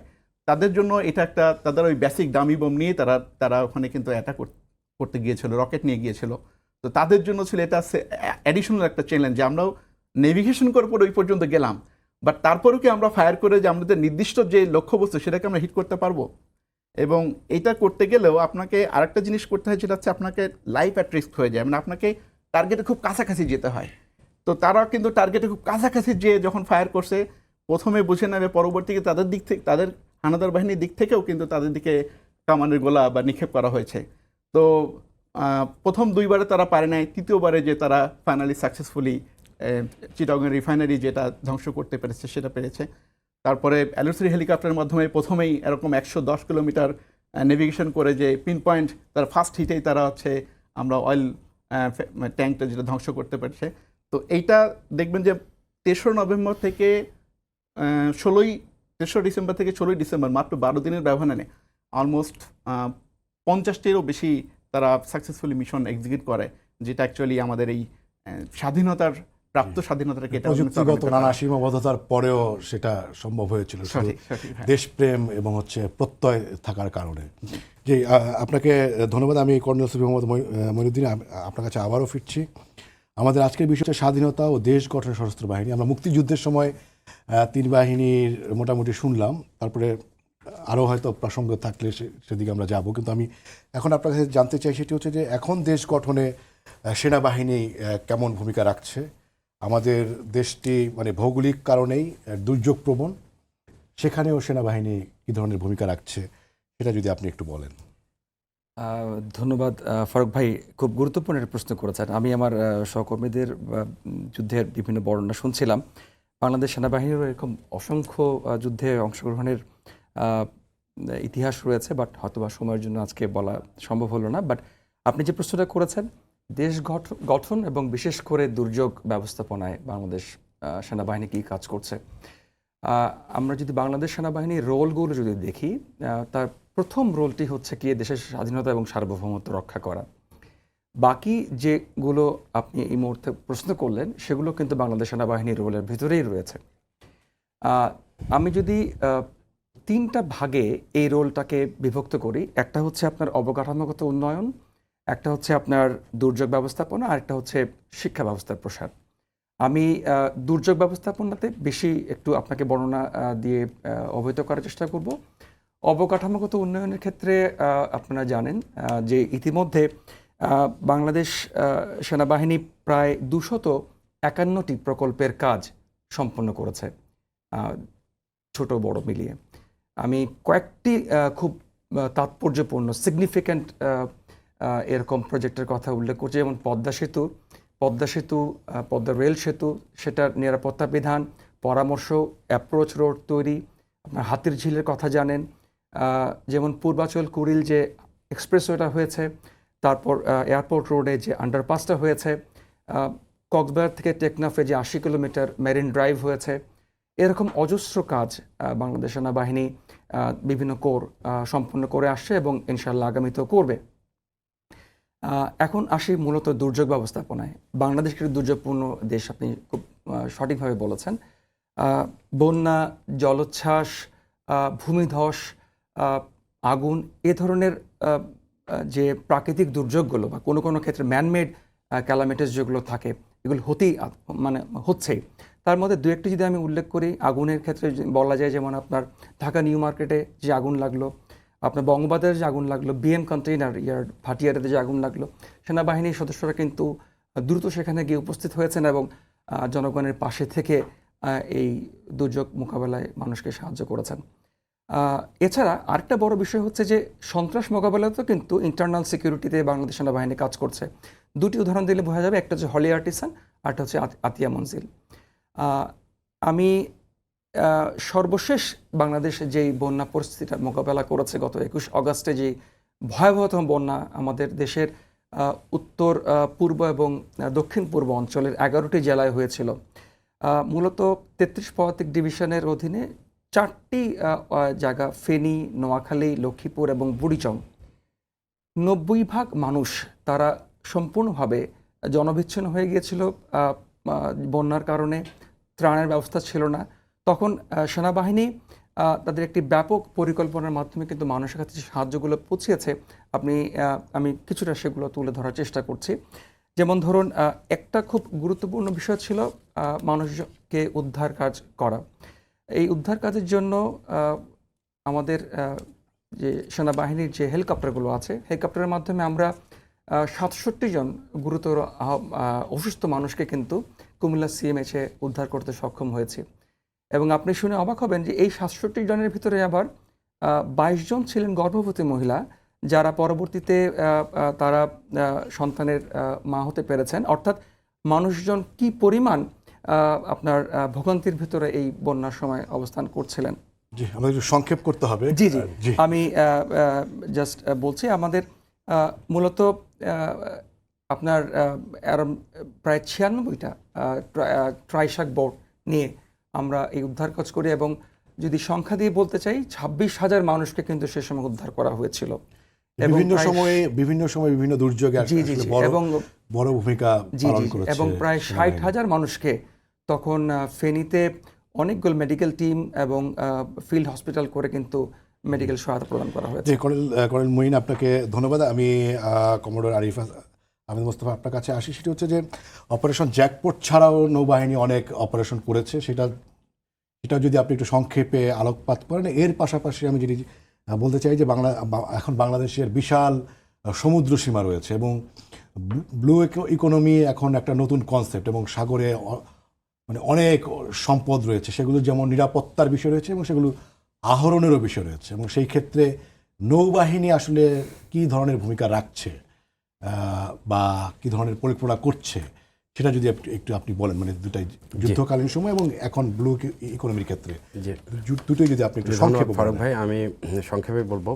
তাদের জন্য এটা একটা, তাদের ওই বেসিক ডামি বোম নিয়ে তারা ওখানে কিন্তু অ্যাটাক করতে গিয়েছিল, রকেট নিয়ে গিয়েছিল। তো তাদের জন্য ছিল এটা অ্যাডিশনাল একটা চ্যালেঞ্জ যে আমরাও নেভিগেশন করার পর ওই পর্যন্ত গেলাম, বাট তারপরেও কি আমরা ফায়ার করে যে আমাদের নির্দিষ্ট যে লক্ষ্যবস্তু সেটাকে আমরা হিট করতে পারবো। এবং এটা করতে গেলেও আপনাকে আরেকটা জিনিস করতে হয়, সেটা হচ্ছে আপনাকে লাইফ অ্যাট রিস্ক হয়ে যায়, মানে আপনাকে টার্গেটে খুব কাছাকাছি যেতে হয়। তো তারা কিন্তু টার্গেটে খুব কাছাকাছি যেয়ে যখন ফায়ার করছে, প্রথমে বুঝে নেবে, পরবর্তীতে তাদের দিক থেকে, তাদের হানাদার বাহিনীর দিক থেকেও কিন্তু তাদের দিকে কামানের গোলা বা নিক্ষেপ করা হয়েছে। তো প্রথম 2বারে তারা পারে নাই, তৃতীয়বারে যে তারা ফাইনালি সাকসেসফুলি চিটাগং রিফাইনারি যেটা ধ্বংস করতে পেরেছে সেটা পেরেছে। তারপরে অ্যালোসি হেলিকপ্টারের মাধ্যমে প্রথমেই এরকম 110 কিলোমিটার নেভিগেশন করে যে পিন পয়েন্ট তার ফার্স্ট হিটেই তারা হচ্ছে আমরা অয়েল ট্যাঙ্কটা যেটা ধ্বংস করতে পারছে। তো এইটা দেখবেন যে 3রা নভেম্বর থেকে 3রা ডিসেম্বর থেকে 16ই ডিসেম্বর মাত্র 12 দিনের ব্যবধানে অলমোস্ট 50টিরও বেশি তারা সাকসেসফুলি মিশন এক্সিকিউট করে, যেটা অ্যাকচুয়ালি আমাদের এই স্বাধীনতার প্রাপ্ত স্বাধীনতাটাকে এটা প্রযুক্তিগত নানা সীমাবদ্ধতার পরেও সেটা সম্ভব হয়েছিল শুধু সঠিক সঠিক হ্যাঁ। দেশপ্রেম এবং হচ্ছে প্রত্যয় থাকার কারণে। যে আপনাকে ধন্যবাদ। আমি কর্নেল সুফি মোহাম্মদ মঈনুদ্দিন, আপনার কাছে আবারও ফিরছি। আমাদের আজকের বিষয় হচ্ছে স্বাধীনতা ও দেশ গঠনের সশস্ত্র বাহিনী। আমরা মুক্তিযুদ্ধের সময় 3 বাহিনীর মোটামুটি শুনলাম, তারপরে আরও হয়তো প্রসঙ্গ থাকলে সেদিকে আমরা যাব, কিন্তু আমি এখন আপনার কাছে জানতে চাই সেটি হচ্ছে যে এখন দেশ গঠনে সেনাবাহিনী কেমন ভূমিকা রাখছে। আমাদের দেশটি মানে ভৌগোলিক কারণেই দুর্যোগপ্রবণ, সেখানেও সেনাবাহিনী কী ধরনের ভূমিকা রাখছে সেটা যদি আপনি একটু বলেন। ধন্যবাদ ফারুক ভাই, খুব গুরুত্বপূর্ণ একটা প্রশ্ন করেছেন। আমি আমার সহকর্মীদের যুদ্ধের বিভিন্ন বর্ণনা শুনছিলাম। বাংলাদেশ সেনাবাহিনীরও এরকম অসংখ্য যুদ্ধে অংশগ্রহণের ইতিহাস রয়েছে, বাট হয়তোবা সময়ের জন্য আজকে বলা সম্ভব হলো না। বাট আপনি যে প্রশ্নটা করেছেন, দেশ গঠন এবং বিশেষ করে দুর্যোগ ব্যবস্থাপনায় বাংলাদেশ সেনাবাহিনী কী কাজ করছে, আমরা যদি বাংলাদেশ সেনাবাহিনীর রোলগুলো যদি দেখি, তার প্রথম রোলটি হচ্ছে কি দেশের স্বাধীনতা এবং সার্বভৌমত্ব রক্ষা করা। বাকি যেগুলো আপনি এই মুহূর্তে প্রশ্ন করলেন সেগুলো কিন্তু বাংলাদেশ সেনাবাহিনীর রোলের ভিতরেই রয়েছে। আমি যদি 3টা ভাগে এই রোলটাকে বিভক্ত করি, একটা হচ্ছে আপনার অবকাঠামোগত উন্নয়ন, একটা হচ্ছে আপনার দুর্যোগ ব্যবস্থাপনা, আর একটা হচ্ছে শিক্ষা ব্যবস্থার প্রসার। আমি দুর্যোগ ব্যবস্থাপনাতে বেশি একটু আপনাকে বর্ণনা দিয়ে অবহিত করার চেষ্টা করব। অবকাঠামোগত উন্নয়নের ক্ষেত্রে আপনারা জানেন যে ইতিমধ্যে বাংলাদেশ সেনাবাহিনী প্রায় 251টি প্রকল্পের কাজ সম্পন্ন করেছে, ছোট বড় মিলিয়ে। আমি কয়েকটি খুব তাৎপর্যপূর্ণ সিগনিফিক্যান্ট এরকম প্রজেক্টের কথা উল্লেখ করছি, যেমন পদ্মা সেতু, পদ্মা রেল সেতু, সেটার নিরাপত্তা বিধান, পরামর্শ, অ্যাপ্রোচ রোড তৈরি। আপনার হাতির ঝিলের কথা জানেন, যেমন পূর্বাচল কুড়িল যে এক্সপ্রেসওয়েটা হয়েছে, তারপর এয়ারপোর্ট রোডে যে আন্ডারপাসটা হয়েছে, কক্সবাজার থেকে টেকনাফে যে 80 কিলোমিটার মেরিন ড্রাইভ হয়েছে। এরকম অজস্র কাজ বাংলাদেশ সেনাবাহিনী বিভিন্ন কোর সম্পন্ন করে আসছে এবং ইনশাআল্লাহ আগামীতেও করবে। এখন আসি মূলত দুর্যোগ ব্যবস্থাপনায়। বাংলাদেশ একটি দুর্যোগপূর্ণ দেশ, আপনি খুব সঠিকভাবে বলেছেন। বন্যা, জলোচ্ছ্বাস, ভূমিধস, আগুন, এ ধরনের যে প্রাকৃতিক দুর্যোগগুলো বা কোনো কোনো ক্ষেত্রে ম্যানমেড ক্যালামিটিস যেগুলো থাকে, এগুলো হচ্ছেই। তার মধ্যে 2-1টি যদি আমি উল্লেখ করি, আগুনের ক্ষেত্রে বলা যায় যেমন আপনার ঢাকা নিউ মার্কেটে যে আগুন লাগলো, আপনার বঙ্গবাজারে যে আগুন লাগলো, বিএম কন্টেইনার ইয়ার্ড ভাটিয়ারিতে যে আগুন লাগলো, সেনাবাহিনীর সদস্যরা কিন্তু দ্রুত সেখানে গিয়ে উপস্থিত হয়েছেন এবং জনগণের পাশে থেকে এই দুর্যোগ মোকাবেলায় মানুষকে সাহায্য করেছেন। এছাড়া আরেকটা বড় বিষয় হচ্ছে যে সন্ত্রাস মোকাবেলাতেও কিন্তু ইন্টারনাল সিকিউরিটিতে বাংলাদেশ সেনাবাহিনী কাজ করছে। 2টি উদাহরণ দিলে বোঝা যাবে, একটা হচ্ছে হলি আর্টিসান, আরটা হচ্ছে আতিয়া মনজিল। আমি সর্বশেষ বাংলাদেশে যেই বন্যা পরিস্থিতিটা মোকাবেলা করেছে গত 21 অগাস্টে, যে ভয়াবহতম বন্যা আমাদের দেশের উত্তর পূর্ব এবং দক্ষিণ পূর্ব অঞ্চলের 11টি জেলায় হয়েছিল। মূলত 33 পদাতিক ডিভিশনের অধীনে 4টি জায়গা, ফেনী, নোয়াখালী, লক্ষ্মীপুর এবং বুড়িচং। 90% মানুষ তারা সম্পূর্ণভাবে জনবিচ্ছিন্ন হয়ে গিয়েছিল বন্যার কারণে, ত্রাণের ব্যবস্থা ছিল না। তখন সেনাবাহিনী তাদের একটি ব্যাপক পরিকল্পনার মাধ্যমে কিন্তু মানুষের কাছে যে সাহায্যগুলো পৌঁছিয়েছে, আমি কিছুটা সেগুলো তুলে ধরার চেষ্টা করছি। যেমন ধরুন, একটা খুব গুরুত্বপূর্ণ বিষয় ছিল মানুষকে উদ্ধার কাজ করা। এই উদ্ধার কাজের জন্য আমাদের যে সেনাবাহিনীর যে হেলিকপ্টারগুলো আছে, হেলিকপ্টারের মাধ্যমে আমরা 67 জন গুরুতর অসুস্থ মানুষকে কিন্তু কুমিল্লা সিএমএইচে উদ্ধার করতে সক্ষম হয়েছি। এবং আপনি শুনে অবাক হবেন যে এই 67 জনের ভিতরে আবার 22 জন ছিলেন গর্ভবতী মহিলা, যারা পরবর্তীতে তারা সন্তানের মা হতে পেরেছেন। অর্থাৎ মানুষজন কি পরিমাণ আপনার ভোগান্তির ভিতরে এই বন্যার সময় অবস্থান করছিলেন। জি, আমাদের একটু সংক্ষেপ করতে হবে। জি জি জি আমি জাস্ট বলছি আমাদের মূলত আপনার প্রায় 96টা ট্রাইশাক বোট নিয়ে আমরা এই উদ্ধার কাজ করি, এবং যদি সংখ্যা দিয়ে বলতে চাই 26,000 মানুষকে কিন্তু সে সময় উদ্ধার করা হয়েছিল। এবং বিভিন্ন প্রায়- সময়ে বিভিন্ন দুর্যোগে জি জি আসলে জি বড় এবং বড় ভূমিকা জি পালন জি জি, করেছে এবং প্রায় সেনাবাহিনী। 60,000 মানুষকে তখন ফেনীতে অনেকগুলো মেডিকেল টিম এবং ফিল্ড হসপিটাল করে কিন্তু মেডিকেল সহায়তা প্রদান করা হয়েছে। জি, কর্নেল মুইন, আপনাকে ধন্যবাদ। আমি কমোডর আরিফ আহমেদ মোস্তফা আপনার কাছে আসি। সেটি হচ্ছে যে অপারেশন জ্যাকপট ছাড়াও নৌবাহিনী অনেক অপারেশন করেছে, সেটা যদি আপনি একটু সংক্ষেপে আলোকপাত করেন। এর পাশাপাশি আমি যদি বলতে চাই যে এখন বাংলাদেশের বিশাল সমুদ্র সীমা রয়েছে এবং ব্লু ইকোনমি এখন একটা নতুন কনসেপ্ট, এবং সাগরে মানে অনেক সম্পদ রয়েছে, সেগুলো যেমন নিরাপত্তার বিষয় রয়েছে এবং সেগুলো আহরণেরও বিষয় রয়েছে, এবং সেই ক্ষেত্রে নৌবাহিনী আসলে কী ধরনের ভূমিকা রাখছে বা কী ধরনের পরিকল্পনা করছে, সেটা যদি একটু আপনি বলেন, মানে দুটাই যুদ্ধকালীন সময় এবং এখন ব্লু ইকোনমির ক্ষেত্রে জি, দুটোই যদি আপনি একটু ধন্যবাদ সংক্ষেপে ফারুক বলেন। ভাই। আমি সংক্ষেপে বলবো।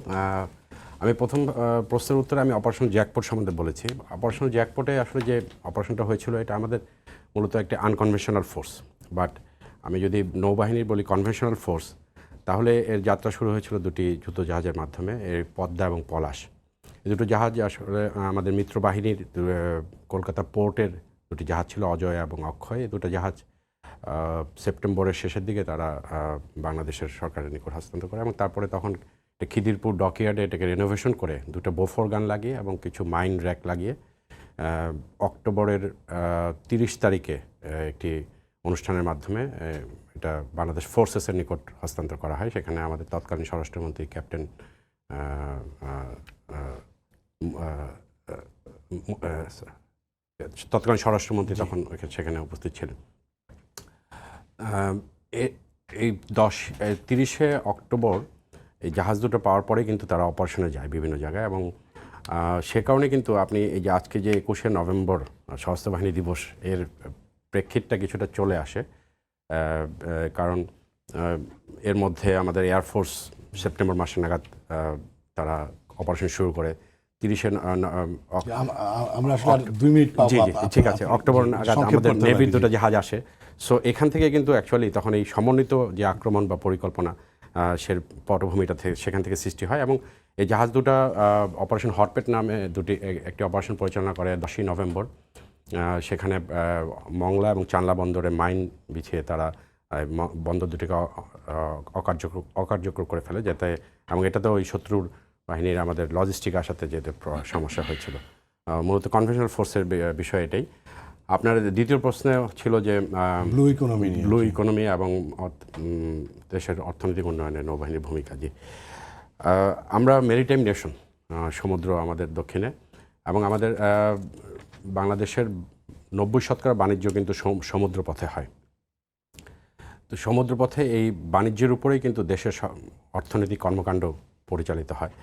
আমি প্রথম প্রশ্নের উত্তরে আমি অপারেশন জ্যাকপট সম্বন্ধে বলেছি। অপারেশন জ্যাকপটে আসলে যে অপারেশনটা হয়েছিল, এটা আমাদের মূলত একটি আনকনভেনশনাল ফোর্স। বাট আমি যদি নৌবাহিনীর বলি কনভেনশনাল ফোর্স, তাহলে এর যাত্রা শুরু হয়েছিল দুটি যুদ্ধ জাহাজের মাধ্যমে, এর পদ্মা এবং পলাশ। এই দুটো জাহাজ আসলে আমাদের মিত্র বাহিনীর কলকাতা পোর্টের দুটি জাহাজ ছিল, অজয় এবং অক্ষয়। এই দুটো জাহাজ সেপ্টেম্বরের শেষের দিকে তারা বাংলাদেশের সরকারের নিকট হস্তান্তর করে, এবং তারপরে তখন খিদিরপুর ডকইয়ার্ডে এটাকে রেনোভেশন করে দুটো বোফোর গান লাগিয়ে এবং কিছু মাইন র্যাক লাগিয়ে অক্টোবরের 30 তারিখে একটি অনুষ্ঠানের মাধ্যমে এটা বাংলাদেশ ফোর্সেসের নিকট হস্তান্তর করা হয়। সেখানে আমাদের তৎকালীন স্বরাষ্ট্রমন্ত্রী ক্যাপ্টেন তৎকালীন স্বরাষ্ট্রমন্ত্রী তখন সেখানে উপস্থিত ছিলেন। এই 30শে অক্টোবর এই জাহাজ দুটো পাওয়ার পরে কিন্তু তারা অপারেশনে যায় বিভিন্ন জায়গায়, এবং সে কারণে কিন্তু আপনি এই যে আজকে যে 21শে নভেম্বর সশস্ত্র বাহিনী দিবস, এর প্রেক্ষিতটা কিছুটা চলে আসে। কারণ এর মধ্যে আমাদের এয়ারফোর্স সেপ্টেম্বর মাসে নাগাদ তারা অপারেশন শুরু করে। 30শে আমরা আসলে আর 2 মিনিট পাবো। জি জি ঠিক আছে, অক্টোবর নাগাদ সংক্ষেপ আমাদের করতে হবে, নেভির জি। দুটো জাহাজ আসে। সো এখান থেকে কিন্তু অ্যাকচুয়ালি তখন এই সমন্বিত যে আক্রমণ বা পরিকল্পনা সে পটভূমিটা থেকে সেখান থেকে সৃষ্টি হয়, এবং এই জাহাজ দুটা অপারেশন হটপেট নামে একটি অপারেশন পরিচালনা করে 10ই নভেম্বর। সেখানে মংলা এবং চানলা বন্দরে মাইন বিছিয়ে তারা বন্দর দুটিকে অকার্যকর করে ফেলে, যাতে, এবং এটাতে ওই শত্রুর বাহিনীর আমাদের লজিস্টিক আসাতে যেতে সমস্যা হয়েছিল। মূলত কনভেনশনাল ফোর্সের বিষয় এটাই। আপনার দ্বিতীয় প্রশ্ন ছিল যে ব্লু ইকোনমি নিয়ে। ব্লু ইকোনমি এবং দেশের অর্থনৈতিক উন্নয়নে নৌবাহিনীর ভূমিকা। জি, আমরা মেরিটাইম নেশন, সমুদ্র আমাদের দক্ষিণে, এবং আমাদের বাংলাদেশের 90% বাণিজ্য কিন্তু সমুদ্র পথে হয়। তো সমুদ্র পথে এই বাণিজ্যের উপরেই কিন্তু দেশের অর্থনৈতিক কর্মকাণ্ড পরিচালিত হয়।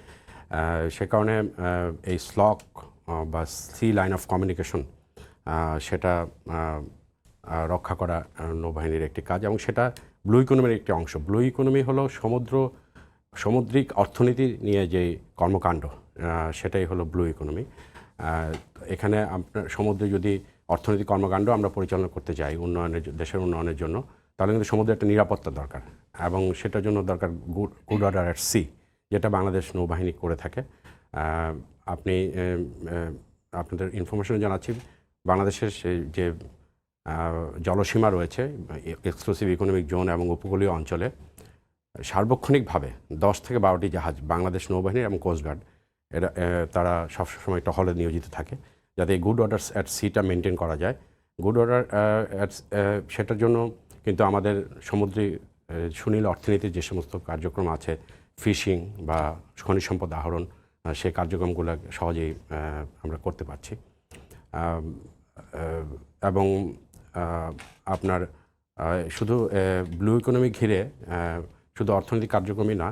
সে কারণে এই স্লক বা সি লাইন অফ কমিউনিকেশন সেটা রক্ষা করা নৌবাহিনীর একটি কাজ, এবং সেটা ব্লু ইকোনমির একটি অংশ। ব্লু ইকোনমি হলো সামুদ্রিক অর্থনীতি নিয়ে যে কর্মকাণ্ড, সেটাই হলো ব্লু ইকোনমি। এখানে আপনার সমুদ্রে যদি অর্থনৈতিক কর্মকাণ্ড আমরা পরিচালনা করতে যাই দেশের উন্নয়নের জন্য, তাহলে কিন্তু সমুদ্রে একটা নিরাপত্তা দরকার, এবং সেটার জন্য দরকার গুড অর্ডার অ্যাট সি, যেটা বাংলাদেশ নৌবাহিনী করে থাকে। আপনি আপনাদের ইনফরমেশন জানাচ্ছি, বাংলাদেশের যে জলসীমা রয়েছে, এক্সক্লুসিভ ইকোনমিক জোন এবং উপকূলীয় অঞ্চলে সার্বক্ষণিকভাবে 10 থেকে 12টি জাহাজ বাংলাদেশ নৌবাহিনী এবং কোস্টগার্ড তারা সবসময় টহলে নিয়োজিত থাকে, যাতে এই গুড অর্ডার অ্যাট সিটা মেনটেন করা যায়। গুড অর্ডার সেটার জন্য কিন্তু আমাদের সমুদ্রে সুনীল অর্থনীতির যে সমস্ত কার্যক্রম আছে, ফিশিং বা খনিজ সম্পদ আহরণ, সেই কার্যক্রমগুলো সহজেই আমরা করতে পারছি। এবং আপনার শুধু ব্লু ইকোনমি ঘিরে শুধু অর্থনৈতিক কার্যক্রমই না,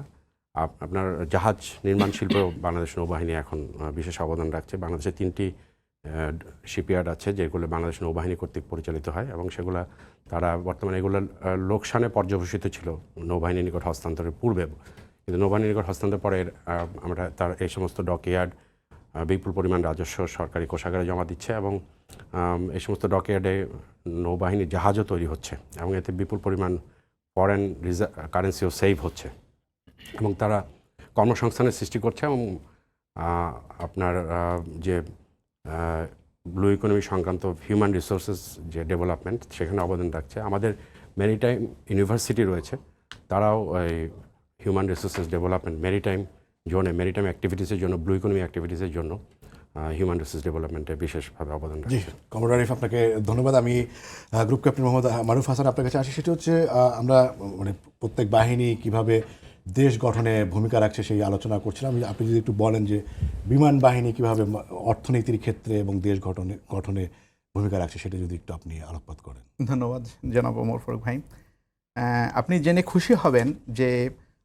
আপনার জাহাজ নির্মাণ শিল্পেও বাংলাদেশ নৌবাহিনী এখন বিশেষ অবদান রাখছে। বাংলাদেশে 3টি শিপইয়ার্ড আছে যেগুলো বাংলাদেশ নৌবাহিনী কর্তৃক পরিচালিত হয় এবং সেগুলো তারা বর্তমানে এগুলো লোকসানে পর্যবসিত ছিল নৌবাহিনীর নিকট হস্তান্তরের পূর্বে, কিন্তু নৌবাহিনীর নিকট হস্তান্তরের পরে আমরা তার এই সমস্ত ডকইয়ার্ড বিপুল পরিমাণ রাজস্ব সরকারি কোষাগারে জমা দিচ্ছে এবং এই সমস্ত ডকইয়ার্ডে নৌবাহিনীর জাহাজও তৈরি হচ্ছে এবং এতে বিপুল পরিমাণ ফরেন কারেন্সিও সেভ হচ্ছে এবং তারা কর্মসংস্থানের সৃষ্টি করছে এবং আপনার যে ব্লু ইকোনমি সংক্রান্ত হিউম্যান রিসোর্সেস যে ডেভেলপমেন্ট সেখানে অবদান রাখছে। আমাদের মেরিটাইম ইউনিভার্সিটি রয়েছে, তারাও এই হিউম্যান রিসোর্সেস ডেভেলপমেন্ট মেরিটাইম জোনে মেরিটাইম অ্যাক্টিভিটিসের জন্য ব্লু ইকোনমি অ্যাক্টিভিটিসের জন্য হিউম্যান রিসোর্স ডেভেলপমেন্টে বিশেষভাবে অবদান জি রাখছে। কমরেড আরিফ, আপনাকে ধন্যবাদ। আমি গ্রুপ ক্যাপ্টেন মোহাম্মদ মারুফ হাসান আপনার কাছে আসি। সেটা হচ্ছে আমরা মানে প্রত্যেক বাহিনী কিভাবে দেশ গঠনে ভূমিকা রাখছে সেই আলোচনা করছিলাম। আপনি যদি একটু বলেন যে বিমান বাহিনী কিভাবে অর্থনীতির ক্ষেত্রে এবং দেশ গঠনে ভূমিকা রাখছে, সেটা যদি একটু আপনি আলোকপাত করেন। ধন্যবাদ জনাব ওমর ফারুক ভাই। আপনি জেনে খুশি হবেন যে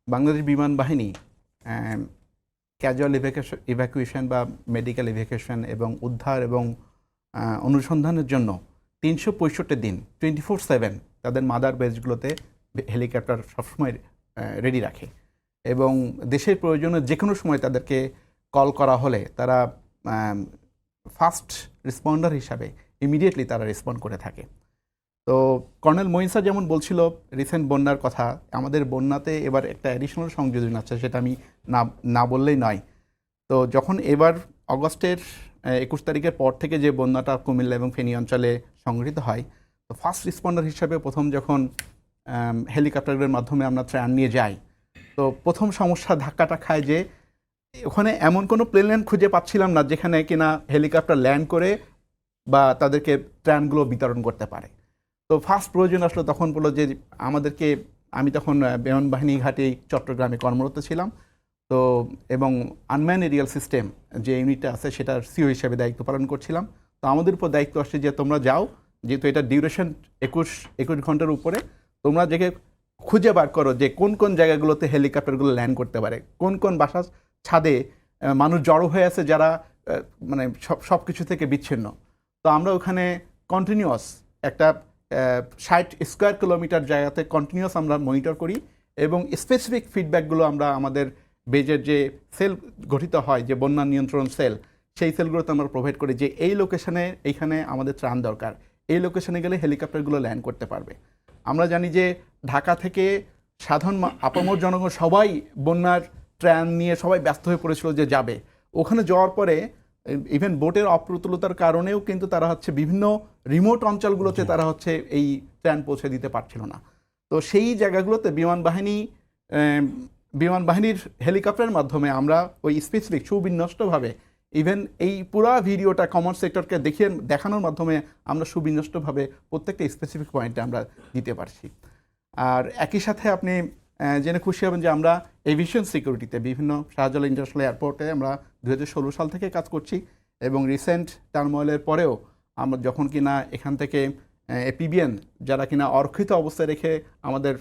বাংলাদেশ বিমান বাহিনী ক্যাজুয়াল ইভ্যাকুয়েশন বা মেডিকেল ইভ্যাকুয়েশন এবং উদ্ধার এবং অনুসন্ধানের জন্য 365 দিন 24/7 তাদের মাদার বেসগুলোতে হেলিকপ্টার সবসময় রেডি রাখে এবং দেশের প্রয়োজনে যে কোনো সময় তাদেরকে কল করা হলে তারা ফাস্ট রেসপন্ডার হিসাবে ইমিডিয়েটলি তারা রেসপন্ড করে থাকে। তো কর্নেল মঈন যেমন বলছিল রিসেন্ট বন্যার কথা, আমাদের বন্যাতে এবার একটা অ্যাডিশনাল সংযোজন আছে, সেটা আমি না বললেই নয়। তো যখন এবার অগস্টের 21 তারিখের পর থেকে যে বন্যাটা কুমিল্লা এবং ফেনী অঞ্চলে সংঘটিত হয়, তো ফার্স্ট রেসপন্ডার হিসাবে প্রথম যখন হেলিকপ্টারের মাধ্যমে আমরা ত্রাণ নিয়ে যাই, তো প্রথম সমস্যা ধাক্কাটা খায় যে ওখানে এমন কোনো প্লেন খুঁজে পাচ্ছিলাম না যেখানে কিনা হেলিকপ্টার ল্যান্ড করে বা তাদেরকে ত্রাণগুলো বিতরণ করতে পারে। তো ফার্স্ট প্রয়োজন আসলো তখন বললো যে আমাদেরকে, আমি তখন বিমান বাহিনী ঘাটে চট্টগ্রামে কর্মরত ছিলাম, তো এবং আনম্যান এরিয়াল সিস্টেম যে ইউনিটটা আছে সেটার সিও হিসেবে দায়িত্ব পালন করছিলাম। তো আমাদের উপর দায়িত্ব আসছে যে তোমরা যাও, যেহেতু এটা ডিউরেশন 21 ঘন্টার উপরে, তোমরা যে খুঁজে বার করো যে কোন কোন জায়গাগুলোতে হেলিকপ্টারগুলো ল্যান্ড করতে পারে, কোন কোন বাসার ছাদে মানুষ জড়ো হয়ে আছে যারা মানে সব কিছু থেকে বিচ্ছিন্ন। তো আমরা ওখানে কন্টিনিউয়াস একটা 60 স্কোয়ার কিলোমিটার জায়গাতে কন্টিনিউয়াস আমরা মনিটর করি এবং স্পেসিফিক ফিডব্যাকগুলো আমরা আমাদের বেজের যে সেল গঠিত হয়, যে বন্যা নিয়ন্ত্রণ সেল, সেই সেলগুলোতে আমরা প্রোভাইড করি যে এই লোকেশনে এইখানে আমাদের ত্রাণ দরকার, এই লোকেশনে গেলে হেলিকপ্টারগুলো ল্যান্ড করতে পারবে। আমরা জানি যে ঢাকা থেকে সাধারণ আপামর জনগণ সবাই বন্যার ত্রাণ নিয়ে সবাই ব্যস্ত হয়ে পড়েছিল যে যাবে। ওখানে যাওয়ার পরে ইভেন বোটের অপ্রতুলতার কারণেও কিন্তু তারা হচ্ছে বিভিন্ন রিমোট অঞ্চলগুলোতে তারা হচ্ছে এই ত্রাণ পৌঁছে দিতে পারছিল না। তো সেই জায়গাগুলোতে বিমান বাহিনীর হেলিকপ্টারের মাধ্যমে আমরা ওই স্পেসিফিক সুবিন্যস্তভাবে, ইভেন এই পুরো ভিডিওটা কমন সেক্টরকে দেখানোর মাধ্যমে আমরা সুবিন্যস্তভাবে প্রত্যেকটা স্পেসিফিক পয়েন্টে আমরা দিতে পারছি। আর একই সাথে আপনি জেনে খুশি হবেন যে আমরা এভিয়েশন সিকিউরিটিতে বিভিন্ন শাহজালাল ইন্টারন্যাশনাল এয়ারপোর্টে আমরা 2016 সাল থেকে কাজ করছি এবং রিসেন্ট টার্মোয়েলের পরেও আমরা যখন কিনা এখান থেকে এপিবিএন যারা কিনা অরক্ষিত অবস্থায় রেখে আমাদের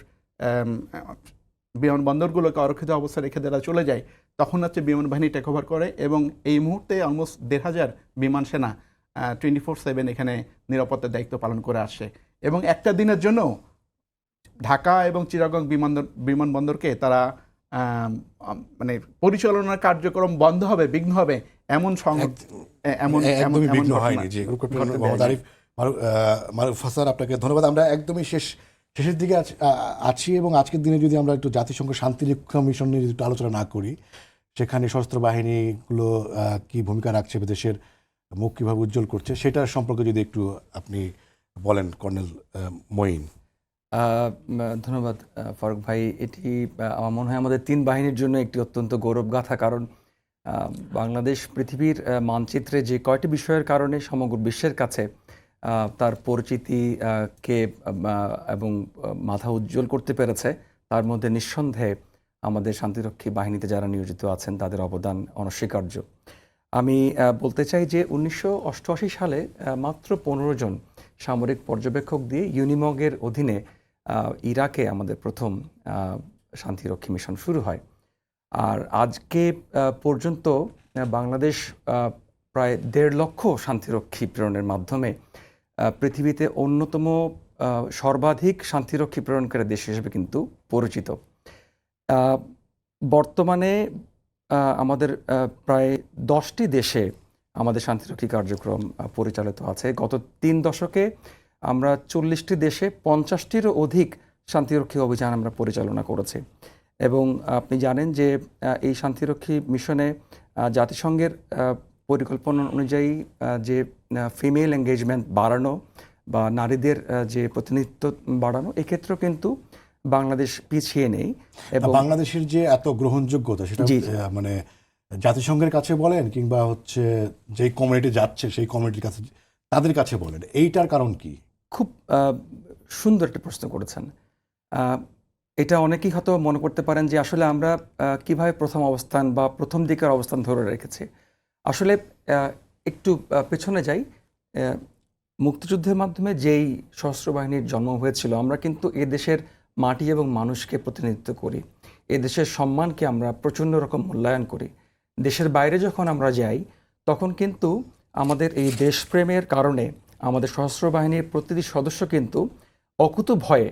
বিমানবন্দরগুলোকে অরক্ষিত অবস্থায় রেখে যারা চলে যায়, তখন হচ্ছে বিমান বাহিনী টেক ওভার করে এবং এই মুহূর্তে অলমোস্ট 1,500 বিমান সেনা 24/7 এখানে নিরাপত্তার দায়িত্ব পালন করে আসছে এবং একটা দিনের জন্য ঢাকা এবং চিটাগং বিমানবন্দরকে তারা মানে পরিচালনার কার্যক্রম বন্ধ হবে, বিঘ্ন হবে এমন একদমই বিঘ্ন হয়নি। যে গ্রুপ ক্যাপ্টেন মোহাম্মদ আরিফ মারুফ হাসান, আপনাকে ধন্যবাদ। আমরা একদমই শেষের দিকে আছি এবং আজকের দিনে যদি আমরা একটু জাতিসংঘ শান্তিরক্ষা মিশন নিয়ে একটু আলোচনা না করি, সেখানে সশস্ত্র বাহিনীগুলো কি ভূমিকা রাখছে, দেশের মুখ কীভাবে উজ্জ্বল করছে, সেটার সম্পর্কে যদি একটু আপনি বলেন কর্নেল মঈন। ধন্যবাদ ফারুক ভাই। এটি আমার মনে হয় আমাদের 3 বাহিনীর জন্য একটি অত্যন্ত গৌরবগাথা, কারণ বাংলাদেশ পৃথিবীর মানচিত্রে যে কয়টি বিষয়ের কারণে সমগ্র বিশ্বের কাছে তার পরিচিতিকে এবং মাথা উজ্জ্বল করতে পেরেছে, তার মধ্যে নিঃসন্দেহে আমাদের শান্তিরক্ষী বাহিনীতে যারা নিয়োজিত আছেন তাদের অবদান অনস্বীকার্য। আমি বলতে চাই যে 1988 সালে মাত্র 15 জন সামরিক পর্যবেক্ষক দিয়ে ইউনিমগের অধীনে ইরাকে আমাদের প্রথম শান্তিরক্ষী মিশন শুরু হয়। আর আজকে পর্যন্ত বাংলাদেশ প্রায় 1.5 লক্ষ শান্তিরক্ষী প্রেরণের মাধ্যমে পৃথিবীতে অন্যতম সর্বাধিক শান্তিরক্ষী প্রেরণকারী দেশ হিসেবে কিন্তু পরিচিত। বর্তমানে আমাদের প্রায় 10টি দেশে আমাদের শান্তিরক্ষী কার্যক্রম পরিচালিত আছে। গত 3 দশকে আমরা 40টি দেশে 50টিরও অধিক শান্তিরক্ষী অভিযান আমরা পরিচালনা করেছি। এবং আপনি জানেন যে এই শান্তিরক্ষী মিশনে জাতিসংঘের পরিকল্পনা অনুযায়ী যে ফিমেল এঙ্গেজমেন্ট বাড়ানো বা নারীদের যে প্রতিনিধিত্ব বাড়ানো, এক্ষেত্রেও কিন্তু বাংলাদেশ পিছিয়ে নেই। এবং বাংলাদেশের যে এত গ্রহণযোগ্যতা সেটা জি। মানে জাতিসংঘের কাছে বলেন কিংবা হচ্ছে যেই কমিউনিটি যাচ্ছে সেই কমিউনিটির কাছে, তাদের কাছে বলেন, এইটার কারণ কি? খুব সুন্দর একটা প্রশ্ন করেছেন। এটা অনেকেই হয়তো মনে করতে পারেন যে আসলে আমরা কিভাবে প্রথম অবস্থান বা প্রথম দিকের অবস্থান ধরে রেখেছি। আসলে একটু পেছনে যাই। মুক্তিযুদ্ধের মাধ্যমে যেই সশস্ত্র বাহিনীর জন্ম হয়েছিল, আমরা কিন্তু এ দেশের মাটি এবং মানুষকে প্রতিনিধিত্ব করি। এ দেশের সম্মানকে আমরা প্রচণ্ড রকম মূল্যায়ন করি। দেশের বাইরে যখন আমরা যাই তখন কিন্তু আমাদের এই দেশপ্রেমের কারণে আমাদের সশস্ত্র বাহিনীর প্রতিটি সদস্য কিন্তু অকুত ভয়ে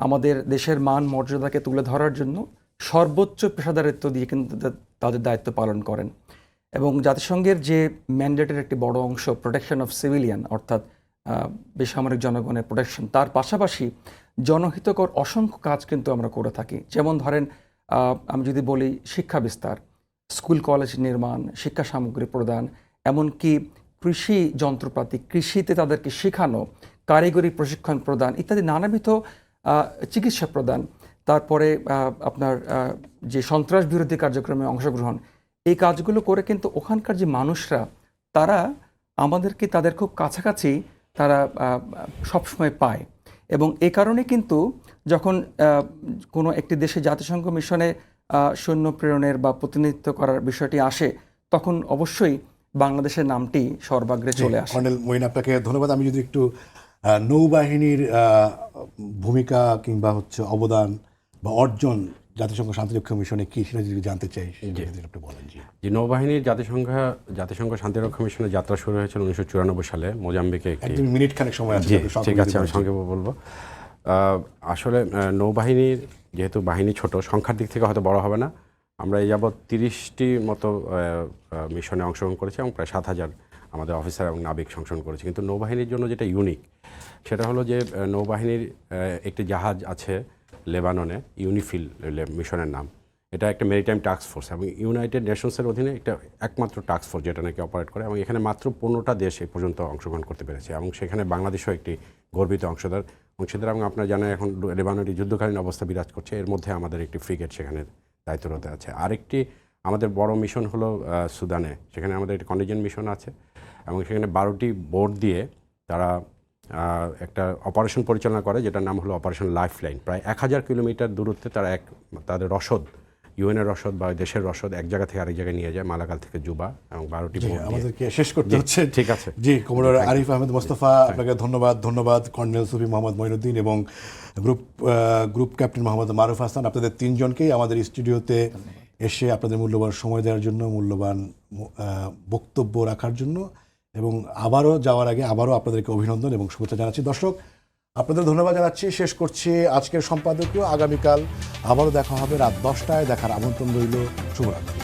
আমাদের দেশের মান মর্যাদাকে তুলে ধরার জন্য সর্বোচ্চ পেশাদারিত্ব দিয়ে কিন্তু তাদের দায়িত্ব পালন করেন। এবং জাতিসংঘের যে ম্যান্ডেটের একটি বড় অংশ প্রোটেকশন অফ সিভিলিয়ান, অর্থাৎ বেসামরিক জনগণের প্রোটেকশন, তার পাশাপাশি জনহিতকর অসংখ্য কাজ কিন্তু আমরা করে থাকি। যেমন ধরেন, আমি যদি বলি শিক্ষা বিস্তার, স্কুল কলেজ নির্মাণ, শিক্ষা সামগ্রী প্রদান, এমনকি কৃষি যন্ত্রপাতি, কৃষিতে তাদেরকে শেখানো, কারিগরি প্রশিক্ষণ প্রদান ইত্যাদি নানাবিধ চিকিৎসা প্রদান, তারপরে আপনার যে সন্ত্রাস বিরোধী কার্যক্রমে অংশগ্রহণ, এই কাজগুলো করে কিন্তু ওখানকার যে মানুষরা তারা আমাদেরকে তাদের খুব কাছাকাছি তারা সবসময় পায়। এবং এ কারণে কিন্তু যখন কোনো একটি দেশে জাতিসংঘ মিশনে সৈন্য প্রেরণের বা প্রতিনিধিত্ব করার বিষয়টি আসে, তখন অবশ্যই বাংলাদেশের নামটি সর্বাগ্রে চলে আসে। কর্নেল মঈন, আপনাকে ধন্যবাদ। আমি যদি একটু নৌবাহিনীর ভূমিকা কিংবা হচ্ছে অবদান বা অর্জন জাতিসংঘ শান্তিরক্ষা মিশনে কি, সেটা যদি জানতে চাই, সেটা যদি একটু বলেন। জি। যে নৌবাহিনীর জাতিসংঘ শান্তিরক্ষা মিশনের যাত্রা শুরু হয়েছিল 1994 সালে মোজাম্বিকে একটি। একদম মিনিট খানেক সময় আছে। জি, ঠিক আছে, আমি সংক্ষেপে বলবো। আসলে নৌবাহিনীর যেহেতু বাহিনী ছোট, সংখ্যার দিক থেকে হয়তো বড় হবে না, আমরা এই যাবৎ 30টি মতো মিশনে অংশগ্রহণ করেছি এবং প্রায় 7,000 আমাদের অফিসার এবং নাবিক সংশোধন করেছি। কিন্তু নৌবাহিনীর জন্য যেটা ইউনিক সেটা হলো যে নৌবাহিনীর একটি জাহাজ আছে লেবাননে, ইউনিফিল মিশনের নাম। এটা একটা মেরিটাইম টাস্ক ফোর্স এবং ইউনাইটেড নেশনসের অধীনে একটা একমাত্র টাস্ক ফোর্স যেটা নাকি অপারেট করে, এবং এখানে মাত্র 15টা দেশ এই পর্যন্ত অংশগ্রহণ করতে পেরেছে এবং সেখানে বাংলাদেশও একটি গর্বিত অংশীদার। এবং আপনারা জানেন এখন লেবাননে যুদ্ধকালীন অবস্থা বিরাজ করছে, এর মধ্যে আমাদের একটি ফ্রিগেট সেখানে দায়িত্বরত আছে। আরেকটি আমাদের বড় মিশন হলো সুদানে, সেখানে আমাদের একটি কন্টিনজেন্ট মিশন আছে এবং সেখানে 12টি বোট দিয়ে তারা একটা অপারেশন পরিচালনা করে যেটার নাম হলো অপারেশন লাইফলাইন। প্রায় 1000 কিলোমিটার দূরত্বে তারা তাদের রসদ, ইউএনের রসদ বা দেশের রসদ এক জায়গা থেকে আরেক জায়গায় নিয়ে যায়, মালাকাল থেকে জুবা, এবং 12টি বোট। আমাদেরকে শেষ করতে হচ্ছে। ঠিক আছে। জি, কমোডর আরিফ আহমেদ মোস্তফা, আপনাকে ধন্যবাদ কর্নেল সুফি মোহাম্মদ মঈনুদ্দিন এবং গ্রুপ ক্যাপ্টেন মোহাম্মদ মারুফ হাসান, আপনাদের 3 জনকেই আমাদের স্টুডিওতে এসে আপনাদের মূল্যবান সময় দেওয়ার জন্য, মূল্যবান বক্তব্য রাখার জন্য, এবং আবারও যাওয়ার আগে আবারও আপনাদেরকে অভিনন্দন এবং শুভেচ্ছা জানাচ্ছি। দর্শক, আপনাদের ধন্যবাদ জানাচ্ছি। শেষ করছি আজকের সম্পাদকীয়। আগামীকাল আবারও দেখা হবে রাত 10টায়। দেখার আমন্ত্রণ রইল। শুভরাত্রি।